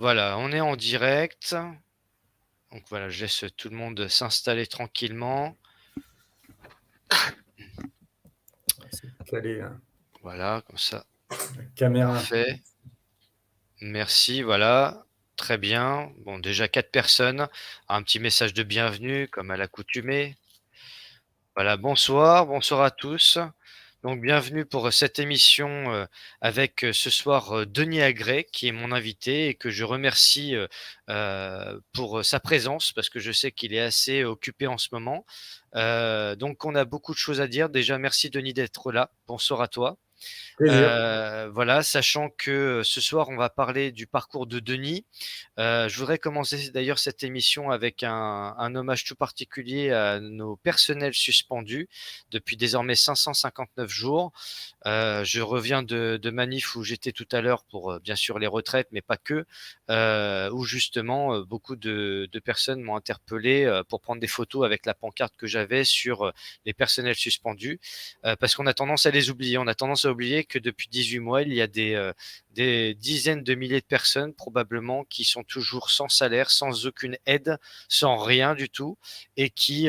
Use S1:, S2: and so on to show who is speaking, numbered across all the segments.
S1: Voilà, on est en direct. Donc voilà, je laisse tout le monde s'installer tranquillement.
S2: C'est calé, hein.
S1: Voilà, comme ça,
S2: La caméra.
S1: parfait. Merci, voilà. Très bien. Bon, déjà 4 personnes. Un petit message de bienvenue, comme à l'accoutumée. Voilà, bonsoir, bonsoir à tous. Donc bienvenue pour cette émission, avec, ce soir, Denis Agré qui est mon invité et que je remercie, pour, sa présence parce que je sais qu'il est assez occupé en ce moment. Donc on a beaucoup de choses à dire. Déjà merci Denis d'être là. Bonsoir à toi.
S2: Plaisir.
S1: Voilà, sachant que, ce soir on va parler du parcours de Denis. Je voudrais commencer d'ailleurs cette émission avec un hommage tout particulier à nos personnels suspendus depuis désormais 559 jours. Je reviens de manifs où j'étais tout à l'heure pour, bien sûr les retraites, mais pas que, où justement, beaucoup de personnes m'ont interpellé, pour prendre des photos avec la pancarte que j'avais sur, les personnels suspendus. Parce qu'on a tendance à les oublier. On a tendance à oublier que depuis 18 mois, il y a des dizaines de milliers de personnes probablement qui sont toujours sans salaire, sans aucune aide, sans rien du tout et qui,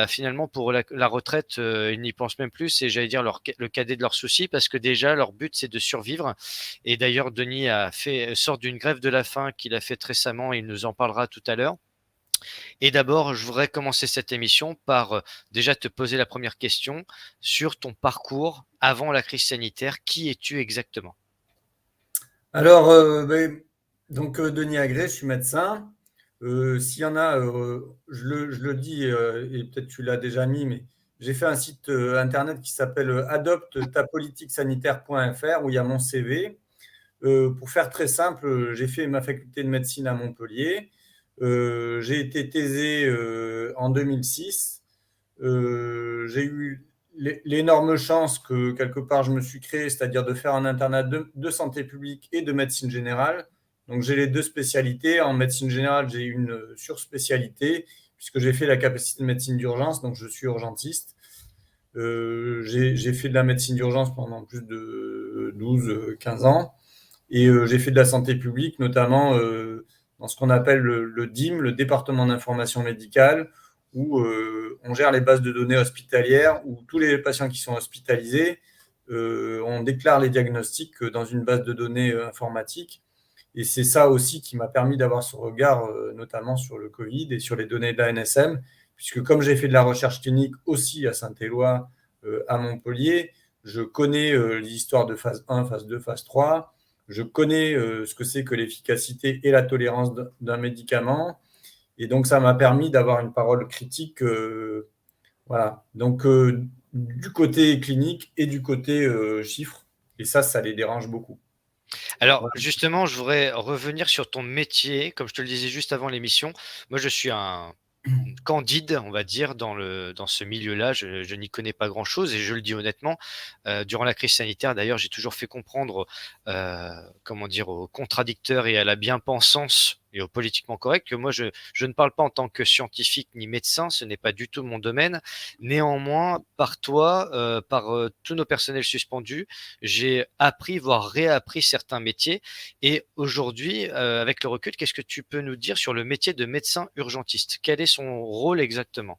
S1: finalement pour la retraite, ils n'y pensent même plus. C'est, j'allais dire, le cadet de leurs soucis parce que déjà leur but c'est de survivre. Et d'ailleurs Denis sort d'une grève de la faim qu'il a faite récemment, il nous en parlera tout à l'heure. Et d'abord, je voudrais commencer cette émission par, déjà te poser la première question sur ton parcours avant la crise sanitaire. Qui es-tu exactement?
S2: Alors, Denis Agré, je suis médecin. S'il y en a, je le dis, et peut-être tu l'as déjà mis, mais j'ai fait un site internet qui s'appelle adopte-ta-politique-sanitaire.fr où il y a mon CV. Pour faire très simple, j'ai fait ma faculté de médecine à Montpellier. J'ai été thésé en 2006. J'ai eu l'énorme chance que quelque part je me suis créé, c'est-à-dire de faire un internat de santé publique et de médecine générale. Donc j'ai les deux spécialités. En médecine générale, j'ai une surspécialité puisque j'ai fait la capacité de médecine d'urgence, donc je suis urgentiste. J'ai fait de la médecine d'urgence pendant plus de 12-15 ans. Et j'ai fait de la santé publique, notamment dans ce qu'on appelle le DIM, le département d'information médicale, où on gère les bases de données hospitalières, où tous les patients qui sont hospitalisés, on déclare les diagnostics dans une base de données informatique. Et c'est ça aussi qui m'a permis d'avoir ce regard, notamment sur le Covid et sur les données de la NSM, puisque comme j'ai fait de la recherche clinique aussi à Saint-Éloi, à Montpellier, je connais l'histoire de phase 1, phase 2, phase 3. Je connais ce que c'est que l'efficacité et la tolérance d'un médicament. Et donc, ça m'a permis d'avoir une parole critique. Voilà. Donc, du côté clinique et du côté chiffres. Et ça les dérange beaucoup.
S1: Alors
S2: Voilà.
S1: justement, je voudrais revenir sur ton métier. Comme je te le disais juste avant l'émission, moi je suis un candide, on va dire, dans ce milieu-là. Je n'y connais pas grand-chose et je le dis honnêtement. Durant la crise sanitaire, d'ailleurs, j'ai toujours fait comprendre, comment dire, aux contradicteurs et à la bien-pensance et au politiquement correct que moi, je ne parle pas en tant que scientifique ni médecin, ce n'est pas du tout mon domaine. Néanmoins, par toi, par tous nos personnels suspendus, j'ai appris, voire réappris certains métiers. Et aujourd'hui, avec le recul, qu'est-ce que tu peux nous dire sur le métier de médecin urgentiste? Quel est son rôle exactement?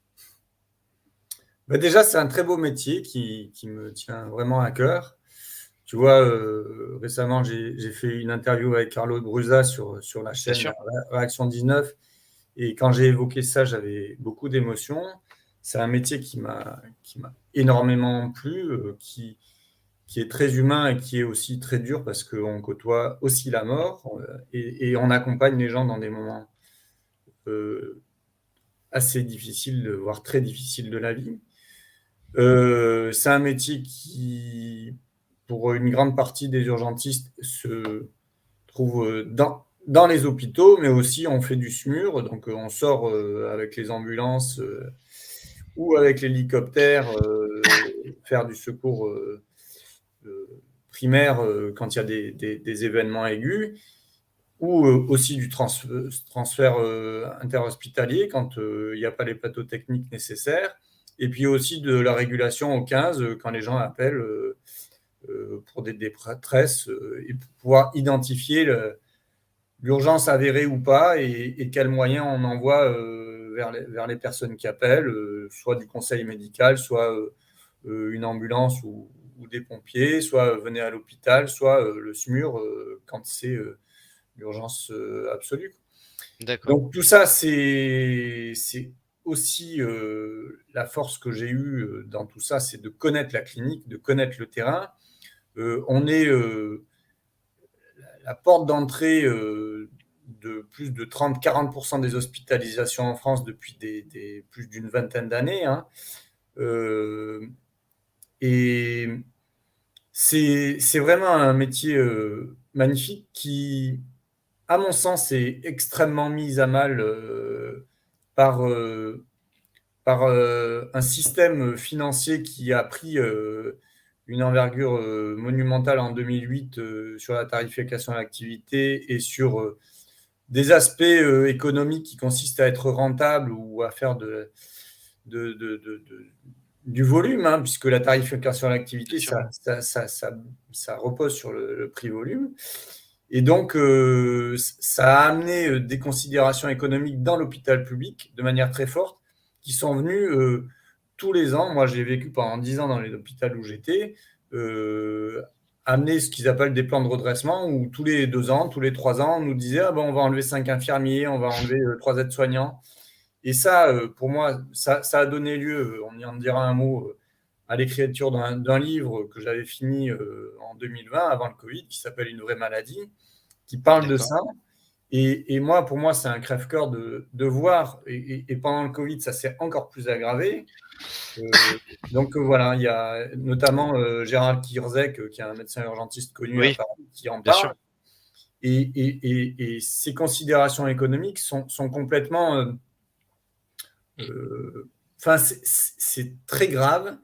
S2: Bah, déjà, c'est un très beau métier qui me tient vraiment à cœur. Tu vois, récemment, j'ai fait une interview avec Carlo Brusa sur la
S1: Bien
S2: chaîne
S1: sûr.
S2: Réaction 19. Et quand j'ai évoqué ça, j'avais beaucoup d'émotions. C'est un métier qui m'a énormément plu, qui est très humain et qui est aussi très dur parce qu'on côtoie aussi la mort et on accompagne les gens dans des moments euh, assez difficiles, voire très difficiles de la vie. C'est un métier qui, pour une grande partie des urgentistes, se trouve dans les hôpitaux, mais aussi on fait du SMUR, donc on sort avec les ambulances ou avec l'hélicoptère faire du secours primaire quand il y a des événements aigus, ou aussi du transfert interhospitalier quand il n'y a pas les plateaux techniques nécessaires, et puis aussi de la régulation au 15 quand les gens appellent pour des détresses et pour pouvoir identifier l'urgence avérée ou pas, et quels moyens on envoie vers les personnes qui appellent, soit du conseil médical, soit une ambulance ou des pompiers, soit venez à l'hôpital, soit le SMUR quand c'est l'urgence absolue.
S1: D'accord.
S2: Donc tout ça, c'est aussi la force que j'ai eue dans tout ça, c'est de connaître la clinique, de connaître le terrain. On est la porte d'entrée de plus de 30-40% des hospitalisations en France depuis plus d'une vingtaine d'années. Hein. Euh, et c'est vraiment un métier magnifique qui, à mon sens, est extrêmement mis à mal par, un système financier qui a pris une envergure monumentale en 2008 sur la tarification à l'activité et sur des aspects économiques qui consistent à être rentable ou à faire de, de, de, de du volume, hein, puisque la tarification à
S1: Bien
S2: l'activité,
S1: sûr.
S2: ça repose sur le prix-volume. Et donc, ça a amené des considérations économiques dans l'hôpital public de manière très forte, qui sont venues tous les ans. Moi, j'ai vécu pendant 10 ans dans l'hôpital où j'étais, amener ce qu'ils appellent des plans de redressement, où tous les 2 ans, tous les 3 ans, on nous disait, ah ben, on va enlever 5 infirmiers, on va enlever 3 aides-soignants. Et ça, pour moi, ça a donné lieu, on y en dira un mot, à l'écriture d'un livre que j'avais fini en 2020, avant le Covid, qui s'appelle Une vraie maladie, qui parle de
S1: D'accord.
S2: ça. Et moi, pour moi, c'est un crève-cœur de voir, et pendant le Covid, ça s'est encore plus aggravé. Donc voilà, il y a notamment Gérald Kierzek, qui est un médecin urgentiste connu à
S1: Oui,
S2: Paris, qui en
S1: bien sûr.
S2: parle. Et ces considérations économiques sont complètement enfin, c'est très grave,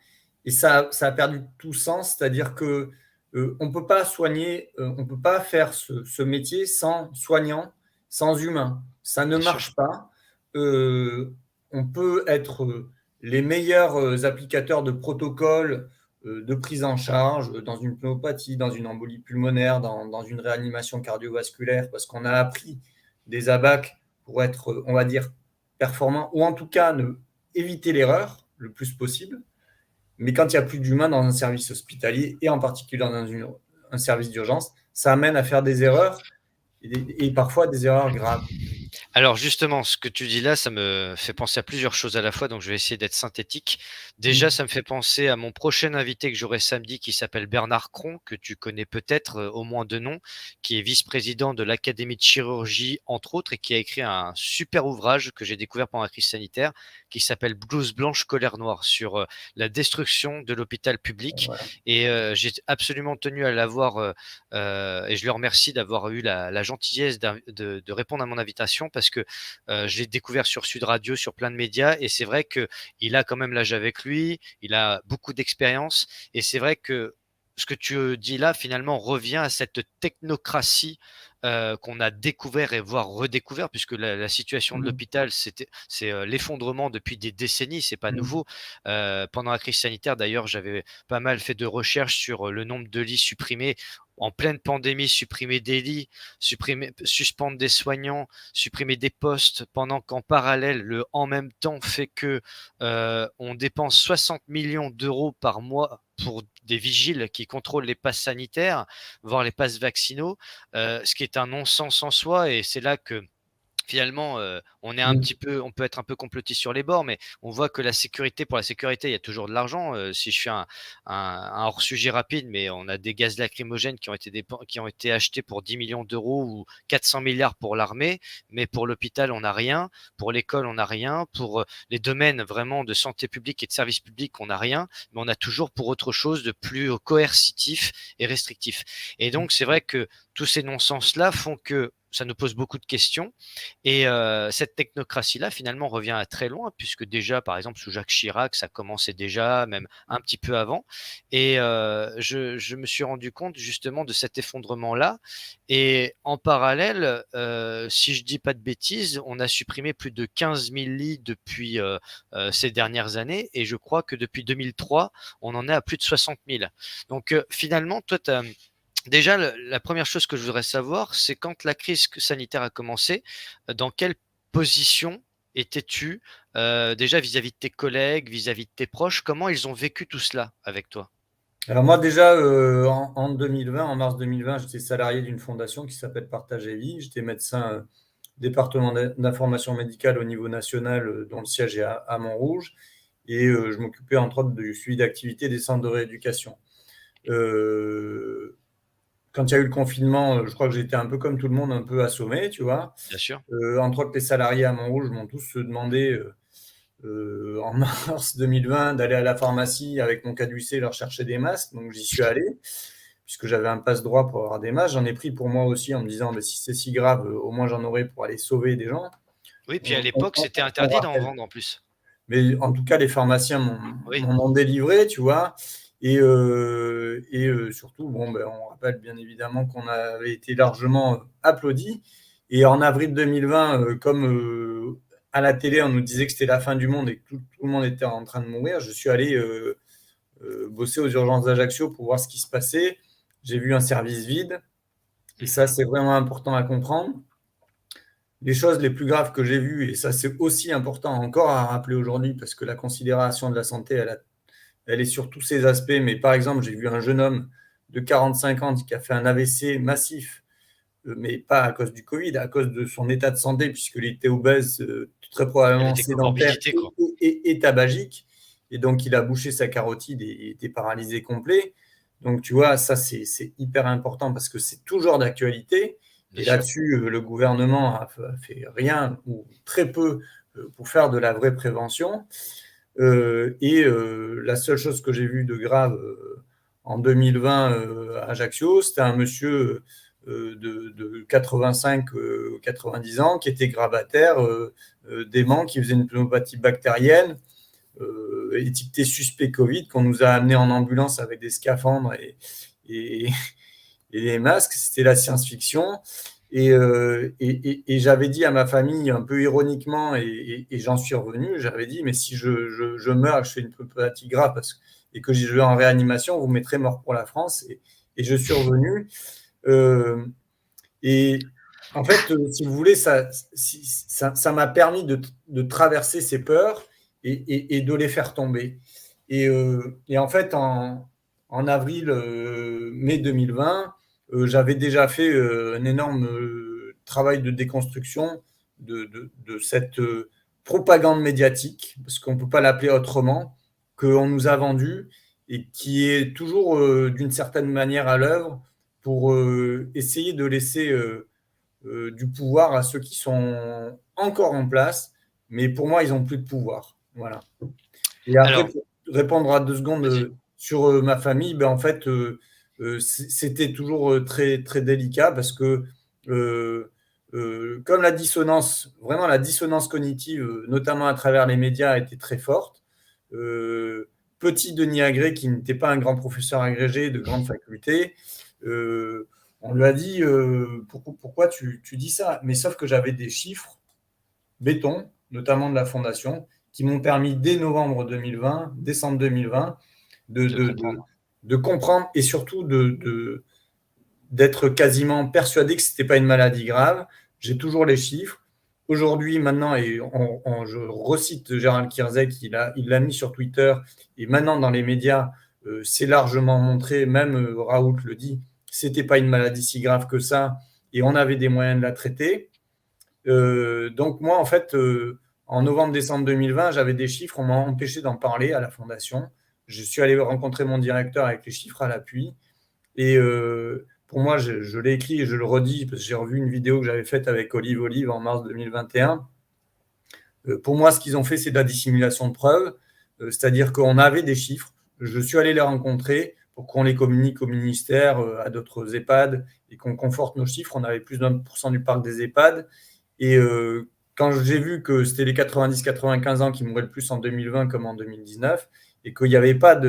S2: et ça a perdu tout sens, c'est-à-dire que on peut pas soigner, on peut pas faire ce métier sans soignants, sans humains. Ça ne
S1: Bien sûr.
S2: marche pas. On peut être les meilleurs applicateurs de protocoles de prise en charge dans une pneumopathie, dans une embolie pulmonaire, dans une réanimation cardiovasculaire, parce qu'on a appris des ABAC pour être, on va dire, performant, ou en tout cas éviter l'erreur le plus possible. Mais quand il n'y a plus d'humains dans un service hospitalier, et en particulier dans un service d'urgence, ça amène à faire des erreurs, et parfois des erreurs graves.
S1: Alors justement, ce que tu dis là, ça me fait penser à plusieurs choses à la fois, donc je vais essayer d'être synthétique. Déjà,
S2: Mm.
S1: ça me fait penser à mon prochain invité que j'aurai samedi qui s'appelle Bernard Cron, que tu connais peut-être au moins de nom, qui est vice-président de l'Académie de chirurgie, entre autres, et qui a écrit un super ouvrage que j'ai découvert pendant la crise sanitaire, qui s'appelle Blouse blanche, colère noire, sur la destruction de l'hôpital public.
S2: Voilà.
S1: Et j'ai absolument tenu à l'avoir, et je le remercie d'avoir eu la gentillesse de répondre à mon invitation parce que je l'ai découvert sur Sud Radio, sur plein de médias, et c'est vrai qu'il a quand même l'âge avec lui, il a beaucoup d'expérience, et c'est vrai que ce que tu dis là, finalement, revient à cette technocratie qu'on a découvert et voire redécouvert, puisque la situation de
S2: Mm.
S1: l'hôpital, c'est l'effondrement depuis des décennies, c'est pas
S2: Mm.
S1: nouveau. Pendant la crise sanitaire, d'ailleurs, j'avais pas mal fait de recherches sur le nombre de lits supprimés en pleine pandémie, supprimer des lits, suspendre des soignants, supprimer des postes, pendant qu'en parallèle, le en même temps fait que on dépense 60 millions d'euros par mois pour des vigiles qui contrôlent les passes sanitaires, voire les passes vaccinaux, ce qui est un non-sens en soi, et c'est là que finalement,
S2: Mm.
S1: on peut être un peu complotiste sur les bords, mais on voit que pour la sécurité, il y a toujours de l'argent. Si je fais un hors sujet rapide, mais on a des gaz lacrymogènes qui ont été achetés pour 10 millions d'euros ou 400 milliards pour l'armée, mais pour l'hôpital, on n'a rien, pour l'école, on n'a rien, pour les domaines vraiment de santé publique et de service public, on n'a rien, mais on a toujours pour autre chose de plus coercitif et restrictif. Et donc c'est vrai que tous ces non-sens-là font que ça nous pose beaucoup de questions, et cette technocratie-là, finalement, revient à très loin, puisque déjà, par exemple, sous Jacques Chirac, ça commençait déjà, même un petit peu avant. Et je me suis rendu compte justement de cet effondrement-là. Et en parallèle, si je dis pas de bêtises, on a supprimé plus de 15 000 lits depuis ces dernières années. Et je crois que depuis 2003, on en est à plus de 60 000. Donc finalement, toi, Déjà, la première chose que je voudrais savoir, c'est quand la crise sanitaire a commencé, dans quelle position étais-tu, déjà vis-à-vis de tes collègues, vis-à-vis de tes proches? Comment ils ont vécu tout cela avec toi?
S2: Alors moi déjà, en 2020, en mars 2020, j'étais salarié d'une fondation qui s'appelle Partage et Vie. J'étais médecin département d'information médicale au niveau national, dont le siège est à Montrouge. Et je m'occupais entre autres du suivi d'activité des centres de rééducation. Euh, Quand il y a eu le confinement, je crois que j'étais un peu comme tout le monde, un peu assommé, tu vois.
S1: Bien sûr.
S2: Entre autres, les salariés à Montrouge m'ont tous demandé en mars 2020 d'aller à la pharmacie avec mon caducée leur chercher des masques. Donc j'y suis allé, puisque j'avais un passe-droit pour avoir des masques. J'en ai pris pour moi aussi en me disant, mais si c'est si grave, au moins j'en aurai pour aller sauver des gens.
S1: Oui, puis à
S2: On,
S1: l'époque, c'était
S2: on
S1: interdit d'en
S2: rappelle.
S1: vendre en plus.
S2: Mais en tout cas, les pharmaciens
S1: Oui,
S2: m'en ont délivré, tu vois. Surtout, bon, ben, on rappelle bien évidemment qu'on avait été largement applaudis. Et en avril 2020, comme à la télé, on nous disait que c'était la fin du monde et que tout le monde était en train de mourir, je suis allé bosser aux urgences d'Ajaccio pour voir ce qui se passait. J'ai vu un service vide. Et ça,
S1: mmh,
S2: c'est vraiment important à comprendre. Les choses les plus graves que j'ai vues, et ça c'est aussi important encore à rappeler aujourd'hui, parce que la considération de la santé, elle est sur tous ses aspects. Mais par exemple, j'ai vu un jeune homme de 45 ans qui a fait un AVC massif, mais pas à cause du Covid, à cause de son état de santé, puisqu'il était obèse, très
S1: il y avait
S2: probablement
S1: des
S2: sédentaire
S1: comorbidités, quoi.
S2: et tabagique. Et donc, il a bouché sa carotide et était paralysé complet. Donc, tu vois, ça, c'est hyper important parce que c'est toujours d'actualité.
S1: Bien
S2: Et
S1: sûr.
S2: là-dessus, le gouvernement a fait rien ou très peu pour faire de la vraie prévention. La seule chose que j'ai vue de grave en 2020 à Ajaccio, c'était un monsieur de 85, 90 ans qui était grabataire, dément, qui faisait une pneumopathie bactérienne, étiqueté suspect Covid, qu'on nous a amené en ambulance avec des scaphandres et, et les masques. C'était la science-fiction. Et j'avais dit à ma famille, un peu ironiquement, et j'en suis revenu, j'avais dit, mais si je meurs, je fais une pneumopathie grave et que je vais en réanimation, vous mettrez mort pour la France. Et je suis revenu. Euh, et en fait, si vous voulez, ça m'a permis de traverser ces peurs et de les faire tomber. Et en fait, en avril, mai 2020, j'avais déjà fait un énorme travail de déconstruction de cette propagande médiatique, parce qu'on ne peut pas l'appeler autrement, qu'on nous a vendue et qui est toujours d'une certaine manière à l'œuvre pour essayer de laisser du pouvoir à ceux qui sont encore en place, mais pour moi, ils n'ont plus de pouvoir. Voilà. Et après,
S1: Alors,
S2: pour répondre à 2 secondes
S1: vas-y.
S2: sur ma famille, ben, en fait, c'était toujours très, très délicat parce que, euh, comme la dissonance, vraiment la dissonance cognitive, notamment à travers les médias, était très forte. Petit Denis Agré, qui n'était pas un grand professeur agrégé de grande faculté, euh, on lui a dit pourquoi tu dis ça? Mais sauf que j'avais des chiffres béton, notamment de la fondation, qui m'ont permis dès novembre 2020, décembre 2020, de,
S1: De
S2: de, de,
S1: comprendre.
S2: de comprendre et surtout d'être quasiment persuadé que ce n'était pas une maladie grave. J'ai toujours les chiffres. Aujourd'hui, maintenant, et je recite Gérald Kierzek, il l'a mis sur Twitter, et maintenant dans les médias, c'est largement montré, même Raoult le dit, c'était pas une maladie si grave que ça, et on avait des moyens de la traiter. Donc moi, en fait, en novembre-décembre 2020, j'avais des chiffres, on m'a empêché d'en parler à la fondation. Je suis allé rencontrer mon directeur avec les chiffres à l'appui. Et pour moi, je l'ai écrit et je le redis, parce que j'ai revu une vidéo que j'avais faite avec Olive en mars 2021. Pour moi, ce qu'ils ont fait, c'est de la dissimulation de preuves, c'est-à-dire qu'on avait des chiffres. Je suis allé les rencontrer pour qu'on les communique au ministère, à d'autres EHPAD, et qu'on conforte nos chiffres. On avait plus d'1% du parc des EHPAD. Et quand j'ai vu que c'était les 90-95 ans qui mouraient le plus en 2020 comme en 2019, et qu'il n'y avait pas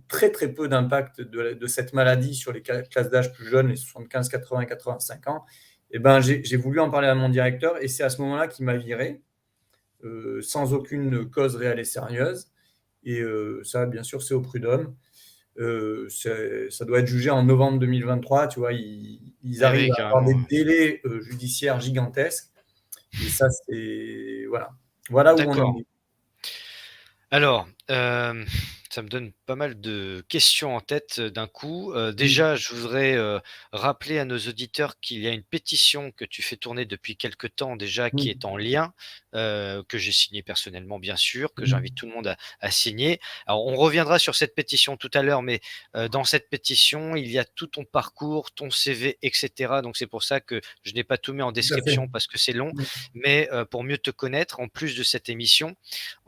S2: très très peu d'impact de cette maladie sur les classes d'âge plus jeunes, les 75, 80, 85 ans, et ben j'ai voulu en parler à mon directeur, et c'est à ce moment-là qu'il m'a viré, sans aucune cause réelle et sérieuse. Et ça, bien sûr, c'est au prud'homme. Ça doit être jugé en novembre 2023. Tu vois, ils
S1: Eh
S2: arrivent
S1: oui,
S2: à avoir des
S1: carrément.
S2: délais judiciaires gigantesques. Et ça, c'est voilà où on en
S1: D'accord.
S2: est.
S1: Alors, ça me donne pas mal de questions en tête, d'un coup.
S2: Mm,
S1: Déjà, je voudrais, rappeler à nos auditeurs qu'il y a une pétition que tu fais tourner depuis quelque temps déjà qui
S2: mm,
S1: est en lien, que j'ai signée personnellement bien sûr, que j'invite
S2: mm.
S1: tout le monde à signer. Alors on reviendra sur cette pétition tout à l'heure, mais, dans cette pétition, il y a tout ton parcours, ton CV et cetera. Donc c'est pour ça que je n'ai pas tout mis en
S2: Tout à fait.
S1: description parce que c'est long,
S2: Mm,
S1: mais, pour mieux te connaître en plus de cette émission.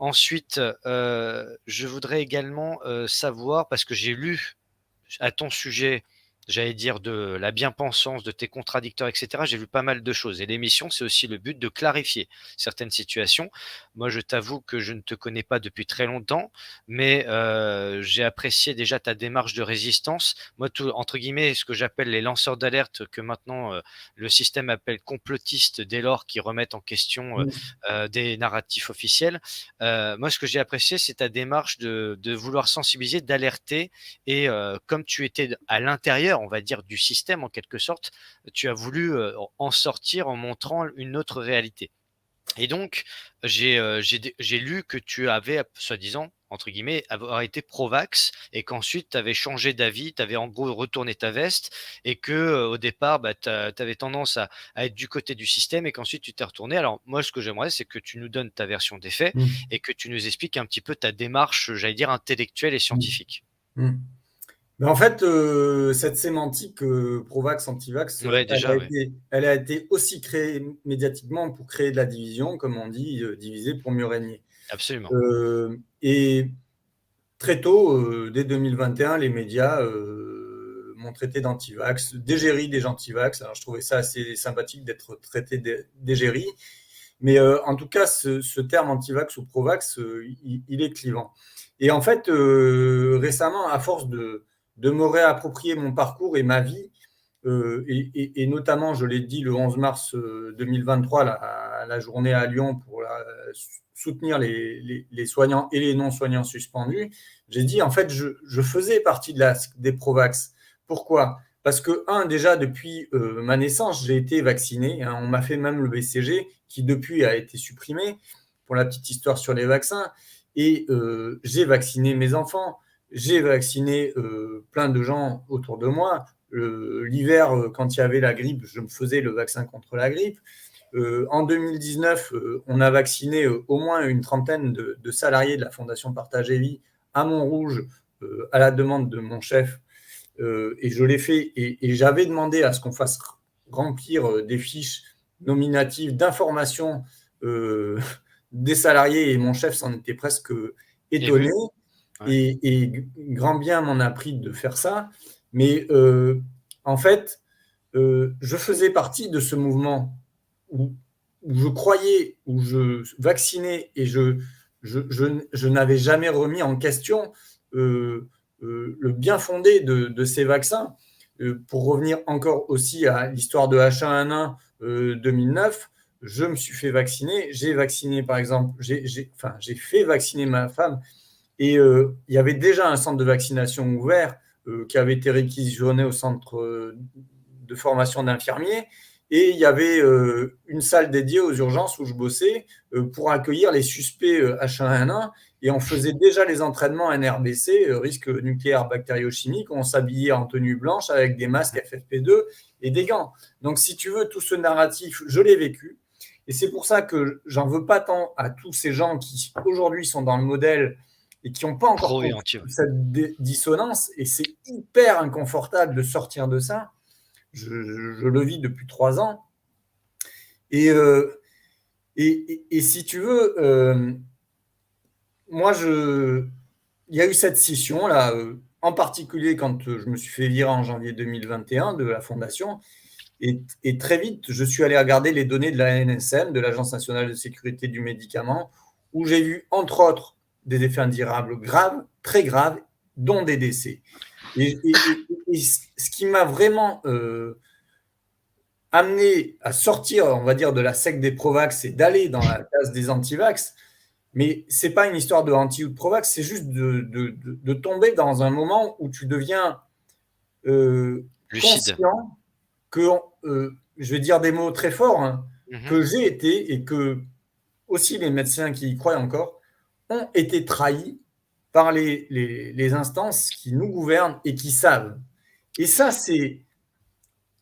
S1: Ensuite, je voudrais également, savoir parce que j'ai lu à ton sujet, j'allais dire de la bien-pensance, de tes contradicteurs et cetera, j'ai vu pas mal de choses et l'émission, c'est aussi le but de clarifier certaines situations. Moi, je t'avoue que je ne te connais pas depuis très longtemps, mais j'ai apprécié déjà ta démarche de résistance. Moi, tout entre guillemets, ce que j'appelle les lanceurs d'alerte que maintenant, le système appelle complotistes dès lors qu'ils remettent en question,
S2: mm,
S1: des narratifs officiels. Moi, ce que j'ai apprécié, c'est ta démarche de vouloir sensibiliser, d'alerter et comme tu étais à l'intérieur, on va dire, du système en quelque sorte, tu as voulu, en sortir en montrant une autre réalité. Et donc j'ai lu que tu avais soi-disant, entre guillemets, avoir été pro-vax et qu'ensuite tu avais changé d'avis, tu avais en gros retourné ta veste et que, au départ, bah, tu avais tendance à être du côté du système et qu'ensuite tu t'es retourné. Alors moi, ce que j'aimerais, c'est que tu nous donnes ta version des faits
S2: mm,
S1: et que tu nous expliques un petit peu ta démarche, j'allais dire intellectuelle et
S2: mm,
S1: scientifique.
S2: mm. Mais en fait, cette sémantique pro-vax, anti-vax,
S1: Ouais, déjà, ouais,
S2: elle a été aussi créée médiatiquement pour créer de la division, comme on dit, diviser pour mieux régner.
S1: absolument.
S2: Et très tôt, dès 2021, les médias m'ont traité d'anti-vax, d'égérie des anti-vax. Alors, je trouvais ça assez sympathique d'être traité d'égérie. Mais en tout cas, ce terme anti-vax ou pro-vax, il est clivant. Et en fait, récemment, à force de me réapproprier mon parcours et ma vie, et notamment, je l'ai dit le 11 mars 2023, la journée à Lyon pour soutenir les soignants et les non-soignants suspendus, j'ai dit, en fait, je faisais partie des pro-vax. Pourquoi? Parce que, déjà, depuis ma naissance, j'ai été vacciné. Hein, on m'a fait même le BCG, qui depuis a été supprimé, pour la petite histoire sur les vaccins. Et j'ai vacciné mes enfants, j'ai vacciné plein de gens autour de moi. L'hiver, quand il y avait la grippe, je me faisais le vaccin contre la grippe. En 2019, on a vacciné au moins une trentaine de salariés de la Fondation Partage et Vie à Montrouge, à la demande de mon chef. Et je l'ai fait. Et j'avais demandé à ce qu'on fasse remplir des fiches nominatives d'information euh, des salariés. Et mon chef s'en était presque
S1: Et
S2: étonné.
S1: oui, ouais.
S2: Et grand bien m'en a pris de faire ça. Mais en fait, je faisais partie de ce mouvement où, où je croyais, où je vaccinais et je n'avais jamais remis en question le bien fondé de ces vaccins. Pour revenir encore aussi à l'histoire de H1N1 2009, je me suis fait vacciner. J'ai vacciné, par exemple, j'ai fait vacciner ma femme et il y avait déjà un centre de vaccination ouvert qui avait été réquisitionné au centre de formation d'infirmiers. Et il y avait une salle dédiée aux urgences où je bossais pour accueillir les suspects H1N1. Et on faisait déjà les entraînements NRBC, risque nucléaire bactériochimique. On s'habillait en tenue blanche avec des masques FFP2 et des gants. Donc, si tu veux, tout ce narratif, je l'ai vécu. Et c'est pour ça que j'en veux pas tant à tous ces gens qui aujourd'hui sont dans le modèle et qui n'ont pas encore
S1: Pro et
S2: compris
S1: anti, ouais.
S2: cette dissonance. Et c'est hyper inconfortable de sortir de ça. Je le vis depuis 3 ans. Et, et si tu veux, moi, il y a eu cette scission là, en particulier quand je me suis fait virer en janvier 2021 de la fondation. Et très vite, je suis allé regarder les données de la NSM, de l'Agence nationale de sécurité du médicament, où j'ai vu, entre autres, des effets indésirables graves, très graves, dont des décès. Et ce qui m'a vraiment amené à sortir, on va dire, de la secte des Provax et d'aller dans la case des antivax, Mais ce n'est pas une histoire de anti ou de provax, c'est juste de tomber dans un moment où tu deviens
S1: Lucide.
S2: conscient que, je vais dire des mots très forts, hein,
S1: Mmh.
S2: que j'ai été et que aussi les médecins qui y croient encore ont été trahis par les instances qui nous gouvernent et qui savent. Et ça, c'est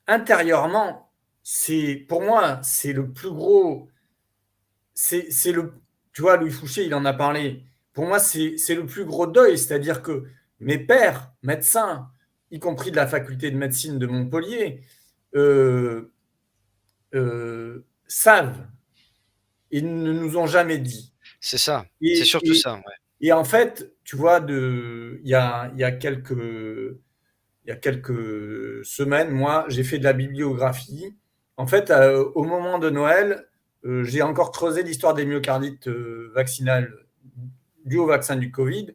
S2: intérieurement, c'est pour moi, c'est le plus gros. C'est le, tu vois, Louis Fouché, il en a parlé. Pour moi, c'est le plus gros deuil, c'est-à-dire que mes pères, médecins, y compris de la faculté de médecine de Montpellier, euh, savent et ne nous ont jamais dit.
S1: C'est ça, c'est
S2: Et,
S1: surtout
S2: et,
S1: ça, ouais.
S2: et en fait, tu vois, il y a quelques semaines, moi, j'ai fait de la bibliographie. En fait, au moment de Noël, j'ai encore creusé l'histoire des myocardites vaccinales dues au vaccin du Covid.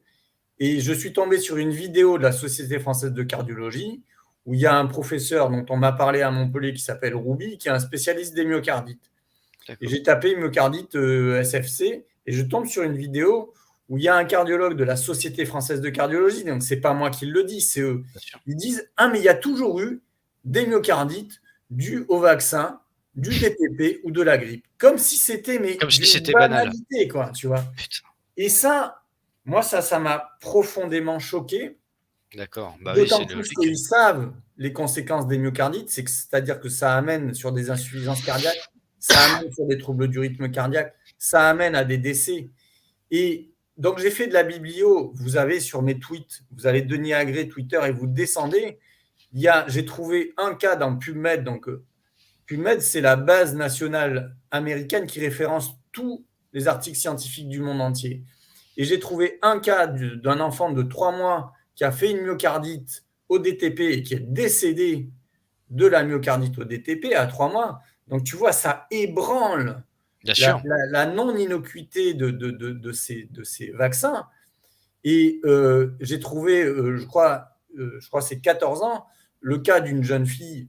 S2: Et je suis tombé sur une vidéo de la Société française de cardiologie où il y a un professeur dont on m'a parlé à Montpellier qui s'appelle Rouby, qui est un spécialiste des myocardites. Et
S1: D'accord,
S2: j'ai tapé myocardite SFC et je tombe sur une vidéo où il y a un cardiologue de la Société française de cardiologie, donc c'est pas moi qui le dis, c'est eux.
S1: bien sûr.
S2: Ils disent ah mais il y a toujours eu des myocardites dus au vaccin, du DTP ou de la grippe, comme si c'était mais
S1: Comme si
S2: d'une
S1: c'était banal.
S2: banalité quoi, tu vois.
S1: Putain,
S2: Et ça, moi ça m'a profondément choqué,
S1: d'accord. Bah oui, c'est
S2: d'autant plus
S1: logique.
S2: qu'ils savent les conséquences des myocardites, c'est-à-dire que ça amène sur des insuffisances cardiaques, ça amène sur des troubles du rythme cardiaque, ça amène à des décès. Et donc, j'ai fait de la biblio. Vous avez sur mes tweets, vous allez Denis Agré Twitter et vous descendez. J'ai trouvé un cas dans PubMed. Donc, PubMed, c'est la base nationale américaine qui référence tous les articles scientifiques du monde entier. Et j'ai trouvé un cas d'un enfant de 3 mois qui a fait une myocardite au DTP et qui est décédé de la myocardite au DTP à 3 mois. Donc, tu vois, ça ébranle
S1: Bien sûr.
S2: la non-innocuité de ces vaccins. Et j'ai trouvé, je crois c'est 14 ans, le cas d'une jeune fille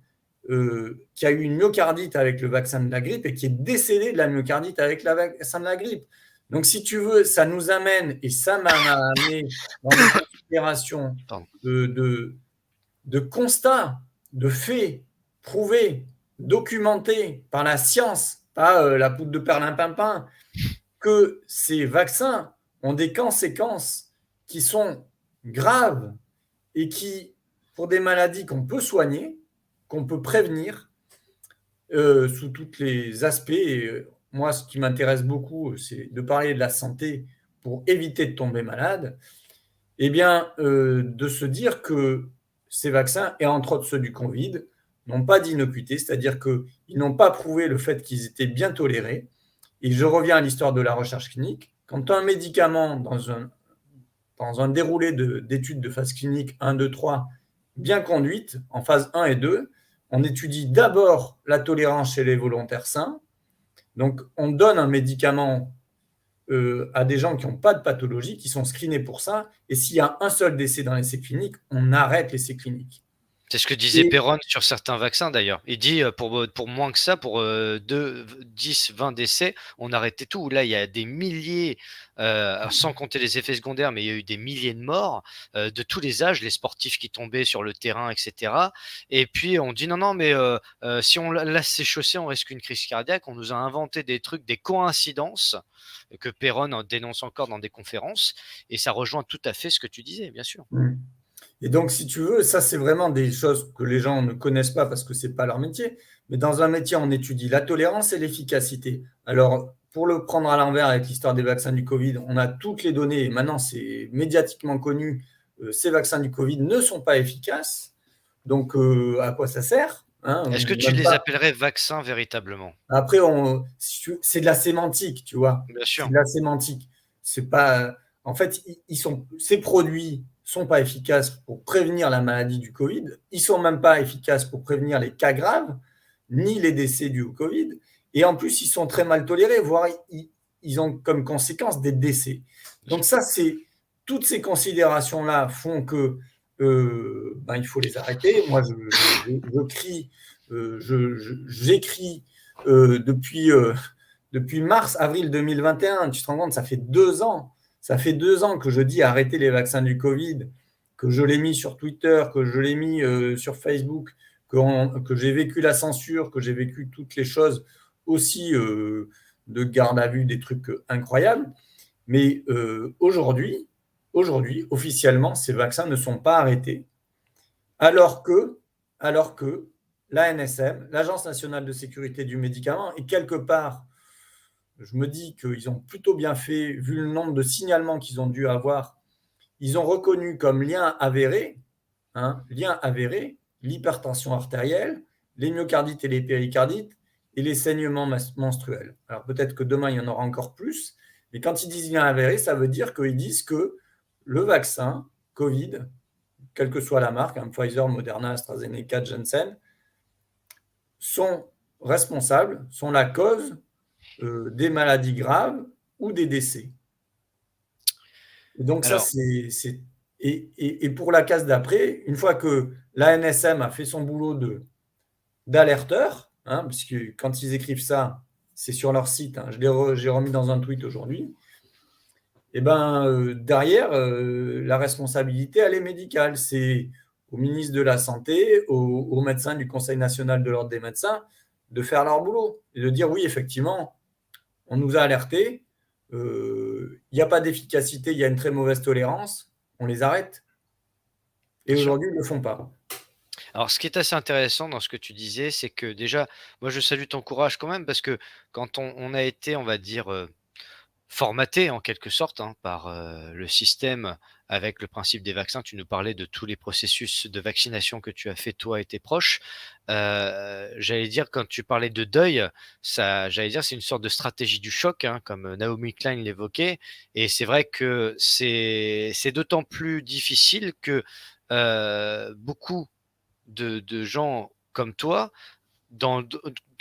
S2: qui a eu une myocardite avec le vaccin de la grippe et qui est décédée de la myocardite avec le vaccin de la grippe. Donc, si tu veux, ça nous amène, et ça m'a amené dans des considérations
S1: Pardon.
S2: de, de constats, de faits prouvés, documentés par la science, pas la poudre de perlimpinpin, que ces vaccins ont des conséquences qui sont graves et qui, pour des maladies qu'on peut soigner, qu'on peut prévenir sous tous les aspects. Et moi, ce qui m'intéresse beaucoup, c'est de parler de la santé pour éviter de tomber malade. Eh bien, de se dire que ces vaccins, et entre autres ceux du Covid, n'ont pas d'innocuité, c'est-à-dire qu'ils n'ont pas prouvé le fait qu'ils étaient bien tolérés. Et je reviens à l'histoire de la recherche clinique. Quand un médicament, dans un déroulé d'études de phase clinique 1, 2, 3, bien conduite, en phase 1 et 2, on étudie d'abord la tolérance chez les volontaires sains. Donc, on donne un médicament à des gens qui n'ont pas de pathologie, qui sont screenés pour ça. Et s'il y a un seul décès dans l'essai clinique, on arrête l'essai clinique.
S1: C'est ce que disait
S2: Et
S1: Perron sur certains vaccins d'ailleurs. Il dit pour moins que ça, pour 10, 20 décès, on arrêtait tout. Là, il y a des milliers, sans compter les effets secondaires, mais il y a eu des milliers de morts de tous les âges, les sportifs qui tombaient sur le terrain, etc. Et puis on dit non, non, mais si on laisse ces chaussées, on risque une crise cardiaque. On nous a inventé des trucs, des coïncidences que Perron dénonce encore dans des conférences. Et ça rejoint tout à fait ce que tu disais, bien sûr.
S2: Et donc, si tu veux, ça, c'est vraiment des choses que les gens ne connaissent pas parce que ce n'est pas leur métier. Mais dans un métier, on étudie la tolérance et l'efficacité. Alors, pour le prendre à l'envers avec l'histoire des vaccins du Covid, on a toutes les données, et maintenant, c'est médiatiquement connu, ces vaccins du Covid ne sont pas efficaces. Donc, à quoi ça sert, hein?
S1: Est-ce que tu
S2: Même
S1: les
S2: pas.
S1: appellerais vaccins véritablement?
S2: Après, c'est de la sémantique, tu vois.
S1: Bien
S2: C'est
S1: sûr.
S2: de la sémantique. C'est pas. En fait, ces produits sont pas efficaces pour prévenir la maladie du Covid. Ils sont même pas efficaces pour prévenir les cas graves, ni les décès dus au Covid. Et en plus, ils sont très mal tolérés, voire ils ont comme conséquence des décès.
S1: Bien sûr.
S2: Donc ça, c'est toutes ces considérations-là font que il faut les arrêter. Moi, je crie, j'écris depuis depuis mars, avril 2021. Tu te rends compte, ça fait 2 ans. Ça fait 2 ans que je dis arrêtez les vaccins du Covid, que je l'ai mis sur Twitter, que je l'ai mis sur Facebook, que j'ai vécu la censure, que j'ai vécu toutes les choses aussi de garde à vue, des trucs incroyables. Mais aujourd'hui, officiellement, ces vaccins ne sont pas arrêtés, alors que, alors que l'ANSM, l'Agence nationale de sécurité du médicament, est quelque part, je me dis qu'ils ont plutôt bien fait, vu le nombre de signalements qu'ils ont dû avoir, ils ont reconnu comme lien avéré, l'hypertension artérielle, les myocardites et les péricardites et les saignements menstruels. Alors peut-être que demain, il y en aura encore plus, mais quand ils disent lien avéré, ça veut dire qu'ils disent que le vaccin Covid, quelle que soit la marque, Pfizer, Moderna, AstraZeneca, Janssen, sont responsables, sont la cause des maladies graves ou des décès. Et donc ça,
S1: Alors,
S2: c'est et pour la case d'après, une fois que l'ANSM a fait son boulot d'alerteur, parce que quand ils écrivent ça, c'est sur leur site, j'ai remis dans un tweet aujourd'hui, et ben derrière, la responsabilité, elle est médicale. C'est au ministre de la Santé, aux médecins du Conseil national de l'ordre des médecins, de faire leur boulot et de dire oui, effectivement, on nous a alertés, il n'y a pas d'efficacité, il y a une très mauvaise tolérance, on les arrête. Et
S1: bien sûr.
S2: aujourd'hui, ils ne le font pas.
S1: Alors, ce qui est assez intéressant dans ce que tu disais, c'est que déjà, moi, je salue ton courage quand même parce que quand on a été, on va dire, formaté en quelque sorte, hein, par, le système avec le principe des vaccins. Tu nous parlais de tous les processus de vaccination que tu as fait toi et tes proches. J'allais dire quand tu parlais de deuil, ça j'allais dire c'est une sorte de stratégie du choc, hein, comme Naomi Klein l'évoquait et c'est vrai que c'est d'autant plus difficile que, beaucoup de gens comme toi, dans d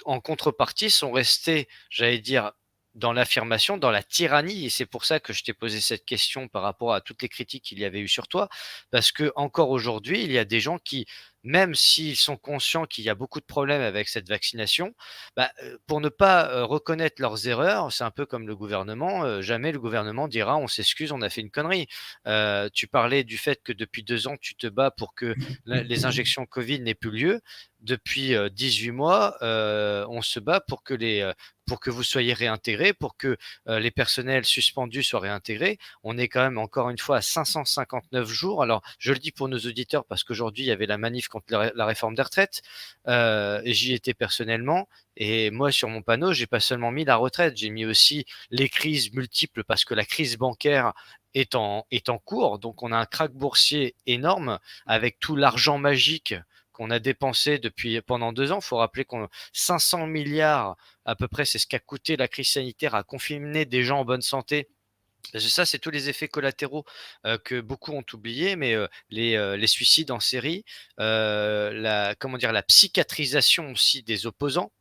S1: en contrepartie, sont restés, j'allais dire, dans l'affirmation, dans la tyrannie et c'est pour ça que je t'ai posé cette question par rapport à toutes les critiques qu'il y avait eu sur toi. Parce que encore aujourd'hui, il y a des gens qui, même s'ils sont conscients qu'il y a beaucoup de problèmes avec cette vaccination, bah, pour ne pas, reconnaître leurs erreurs, c'est un peu comme le gouvernement, jamais le gouvernement dira: «On s'excuse, on a fait une connerie». Tu parlais du fait que depuis 2 ans, tu te bats pour que la les injections Covid n'aient plus lieu. Depuis, 18 mois, on se bat pour que vous soyez réintégrés, pour que, les personnels suspendus soient réintégrés. On est quand même encore une fois à 559 jours. Alors, je le dis pour nos auditeurs parce qu'aujourd'hui, il y avait la manif contre la réforme des retraites, et j'y étais personnellement et moi, sur mon panneau, j'ai pas seulement mis la retraite, j'ai mis aussi les crises multiples parce que la crise bancaire est en cours. Donc on a un krach boursier énorme avec tout l'argent magique qu'on a dépensé depuis pendant 2 ans. Il faut rappeler qu'on 500 milliards à peu près, c'est ce qu'a coûté la crise sanitaire à confiner des gens en bonne santé. Parce que ça, c'est tous les effets collatéraux, que beaucoup ont oubliés, mais, les suicides en série, la comment dire? La psychiatrisation aussi des opposants.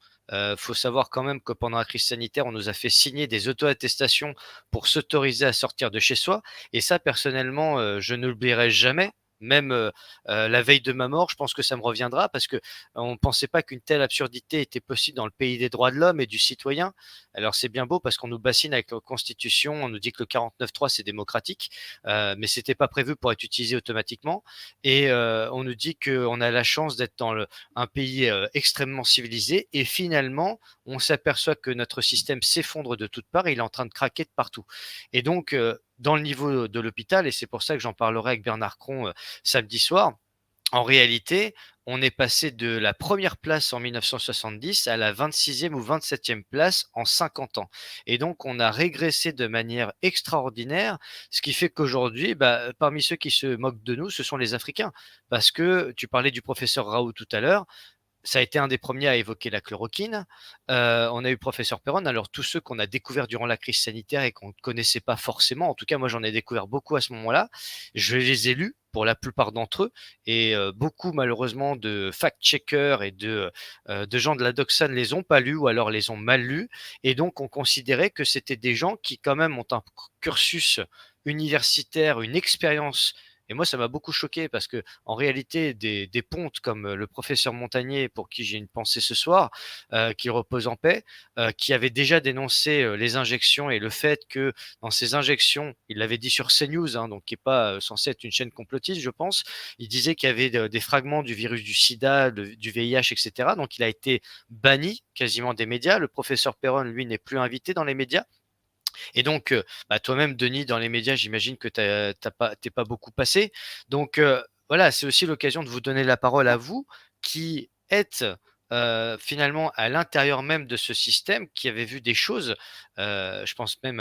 S1: Faut savoir quand même que pendant la crise sanitaire, on nous a fait signer des auto-attestations pour s'autoriser à sortir de chez soi et ça personnellement, je ne l'oublierai jamais. Même, la veille de ma mort, je pense que ça me reviendra parce que on ne pensait pas qu'une telle absurdité était possible dans le pays des droits de l'homme et du citoyen. Alors c'est bien beau parce qu'on nous bassine avec la constitution, on nous dit que le 49.3 c'est démocratique, mais c'était pas prévu pour être utilisé automatiquement et on nous dit qu'on a la chance d'être dans un pays, extrêmement civilisé et finalement, on s'aperçoit que notre système s'effondre de toutes parts et il est en train de craquer de partout et donc dans le niveau de l'hôpital et c'est pour ça que j'en parlerai avec Bernard Cron, samedi soir, en réalité, on est passé de la première place en 1970 à la 26e ou 27e place en 50 ans. Et donc, on a régressé de manière extraordinaire, ce qui fait qu'aujourd'hui, bah, parmi ceux qui se moquent de nous, ce sont les Africains. Parce que tu parlais du professeur Raoult tout à l'heure, ça a été un des premiers à évoquer la chloroquine. On a eu professeur Perron. Alors tous ceux qu'on a découverts durant la crise sanitaire et qu'on ne connaissait pas forcément, en tout cas moi j'en ai découvert beaucoup à ce moment-là, je les ai lus pour la plupart d'entre eux et beaucoup malheureusement de fact-checkers et de gens de la doxa ne les ont pas lus ou alors les ont mal lus et donc on considérait que c'était des gens qui quand même ont un cursus universitaire, une expérience Et moi, ça m'a beaucoup choqué parce que, en réalité, des pontes comme le professeur Montagnier, pour qui j'ai une pensée ce soir, qui repose en paix, qui avait déjà dénoncé les injections et le fait que dans ces injections, il l'avait dit sur CNews, hein, donc qui n'est pas censé être une chaîne complotiste, je pense, il disait qu'il y avait des fragments du virus du sida, du VIH, etc. Donc il a été banni quasiment des médias. Le professeur Perron, lui, n'est plus invité dans les médias. Et donc, bah, toi-même, Denis, dans les médias, j'imagine que t'es pas beaucoup passé. Donc, voilà, c'est aussi l'occasion de vous donner la parole à vous, qui êtes finalement à l'intérieur même de ce système, qui avez vu des choses. Je pense même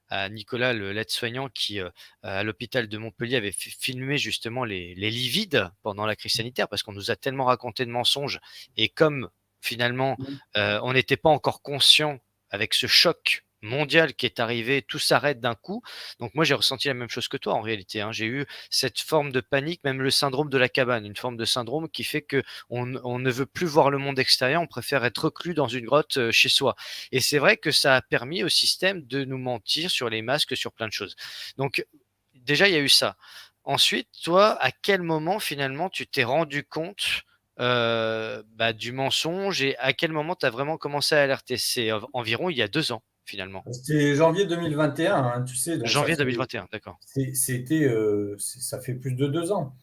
S1: à Nicolas, l'aide-soignant, qui, à l'hôpital de Montpellier, avait filmé justement les lits vides pendant la crise sanitaire, parce qu'on nous a tellement raconté de mensonges. Et comme finalement, on n'était pas encore conscient avec ce choc mondial qui est arrivé, tout s'arrête d'un coup. Donc moi, j'ai ressenti la même chose que toi en réalité, hein. J'ai eu cette forme de panique, même le syndrome de la cabane, une forme de syndrome qui fait que on ne veut plus voir le monde extérieur, on préfère être reclus dans une grotte chez soi. Et c'est vrai que ça a permis au système de nous mentir sur les masques, sur plein de choses. Donc déjà, il y a eu ça. Ensuite, toi, à quel moment finalement tu t'es rendu compte bah, du mensonge et à quel moment tu as vraiment commencé à alerter? C'est environ il y a 2 ans finalement.
S2: C'était janvier 2021, hein, tu sais, donc
S1: Janvier 2021, d'accord.
S2: ça fait plus de 2 ans.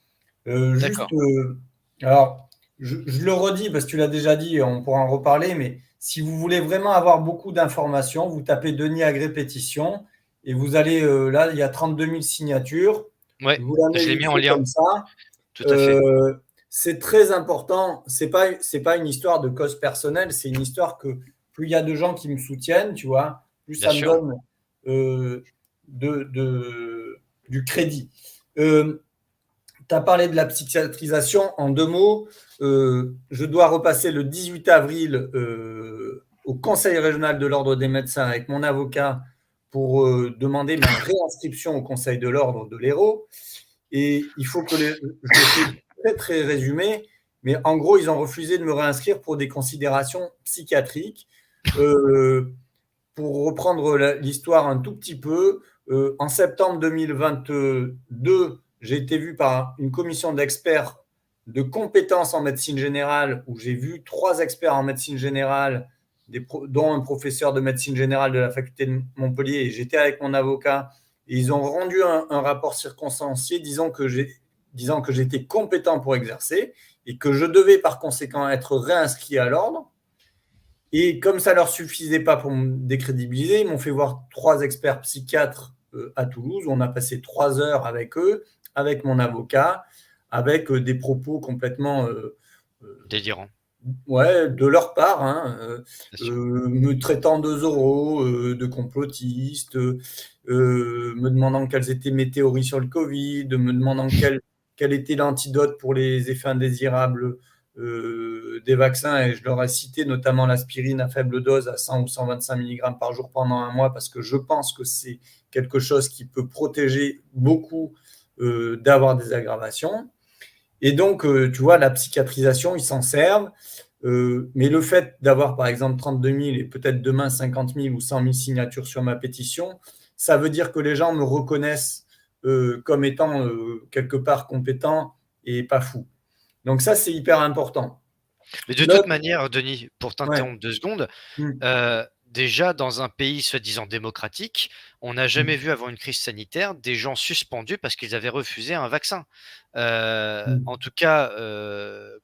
S2: Juste,
S1: D'accord.
S2: alors, je le redis parce que tu l'as déjà dit, on pourra en reparler, mais si vous voulez vraiment avoir beaucoup d'informations, vous tapez Denis Agré pétition et vous allez, là, il y a 32 000 signatures.
S1: Ouais,
S2: Je vous la mets
S1: je l'ai
S2: vite
S1: mis en
S2: fait
S1: lien,
S2: comme ça.
S1: tout à fait.
S2: Euh, c'est très important. C'est pas une histoire de cause personnelle, c'est une histoire que plus il y a de gens qui me soutiennent, tu vois, plus
S1: Bien
S2: ça me
S1: sûr.
S2: donne euh, du crédit. Euh, Tu as parlé de la psychiatrisation en 2 mots. Je dois repasser le 18 avril au Conseil régional de l'Ordre des médecins avec mon avocat pour demander ma réinscription au Conseil de l'Ordre de l'Hérault. Et il faut que je le fais très, très résumé, mais en gros, ils ont refusé de me réinscrire pour des considérations psychiatriques. Euh, pour reprendre l'histoire un tout petit peu, en septembre 2022, j'ai été vu par une commission d'experts de compétences en médecine générale où j'ai vu 3 experts en médecine générale, dont un professeur de médecine générale de la faculté de Montpellier. Et j'étais avec mon avocat et ils ont rendu un rapport circonstancié disant que j'étais compétent pour exercer et que je devais par conséquent être réinscrit à l'ordre. Et comme ça leur suffisait pas pour me décrédibiliser, ils m'ont fait voir 3 experts psychiatres à Toulouse, où on a passé 3 heures avec eux, avec mon avocat, avec des propos complètement
S1: Délirant,
S2: ouais, de leur part, hein,
S1: bien sûr.
S2: me traitant de Zorro, de complotiste, me demandant quelles étaient mes théories sur le Covid, me demandant quel était l'antidote pour les effets indésirables des vaccins. Et je leur ai cité notamment l'aspirine à faible dose à 100 ou 125 mg par jour pendant un mois, parce que je pense que c'est quelque chose qui peut protéger beaucoup d'avoir des aggravations. Et donc, tu vois, la psychiatrisation, ils s'en servent. Mais le fait d'avoir, par exemple, 32 000 et peut-être demain 50 000 ou 100 000 signatures sur ma pétition, ça veut dire que les gens me reconnaissent comme étant quelque part compétent et pas fou. Donc ça, c'est hyper important.
S1: Mais de toute
S2: L'autre,
S1: manière, Denis, pour
S2: ouais.
S1: t'interrompre 2 secondes,
S2: Mm,
S1: déjà dans un pays soi-disant démocratique, on n'a jamais
S2: mm,
S1: vu avant une crise sanitaire des gens suspendus parce qu'ils avaient refusé un vaccin. En
S2: mm.
S1: tout cas,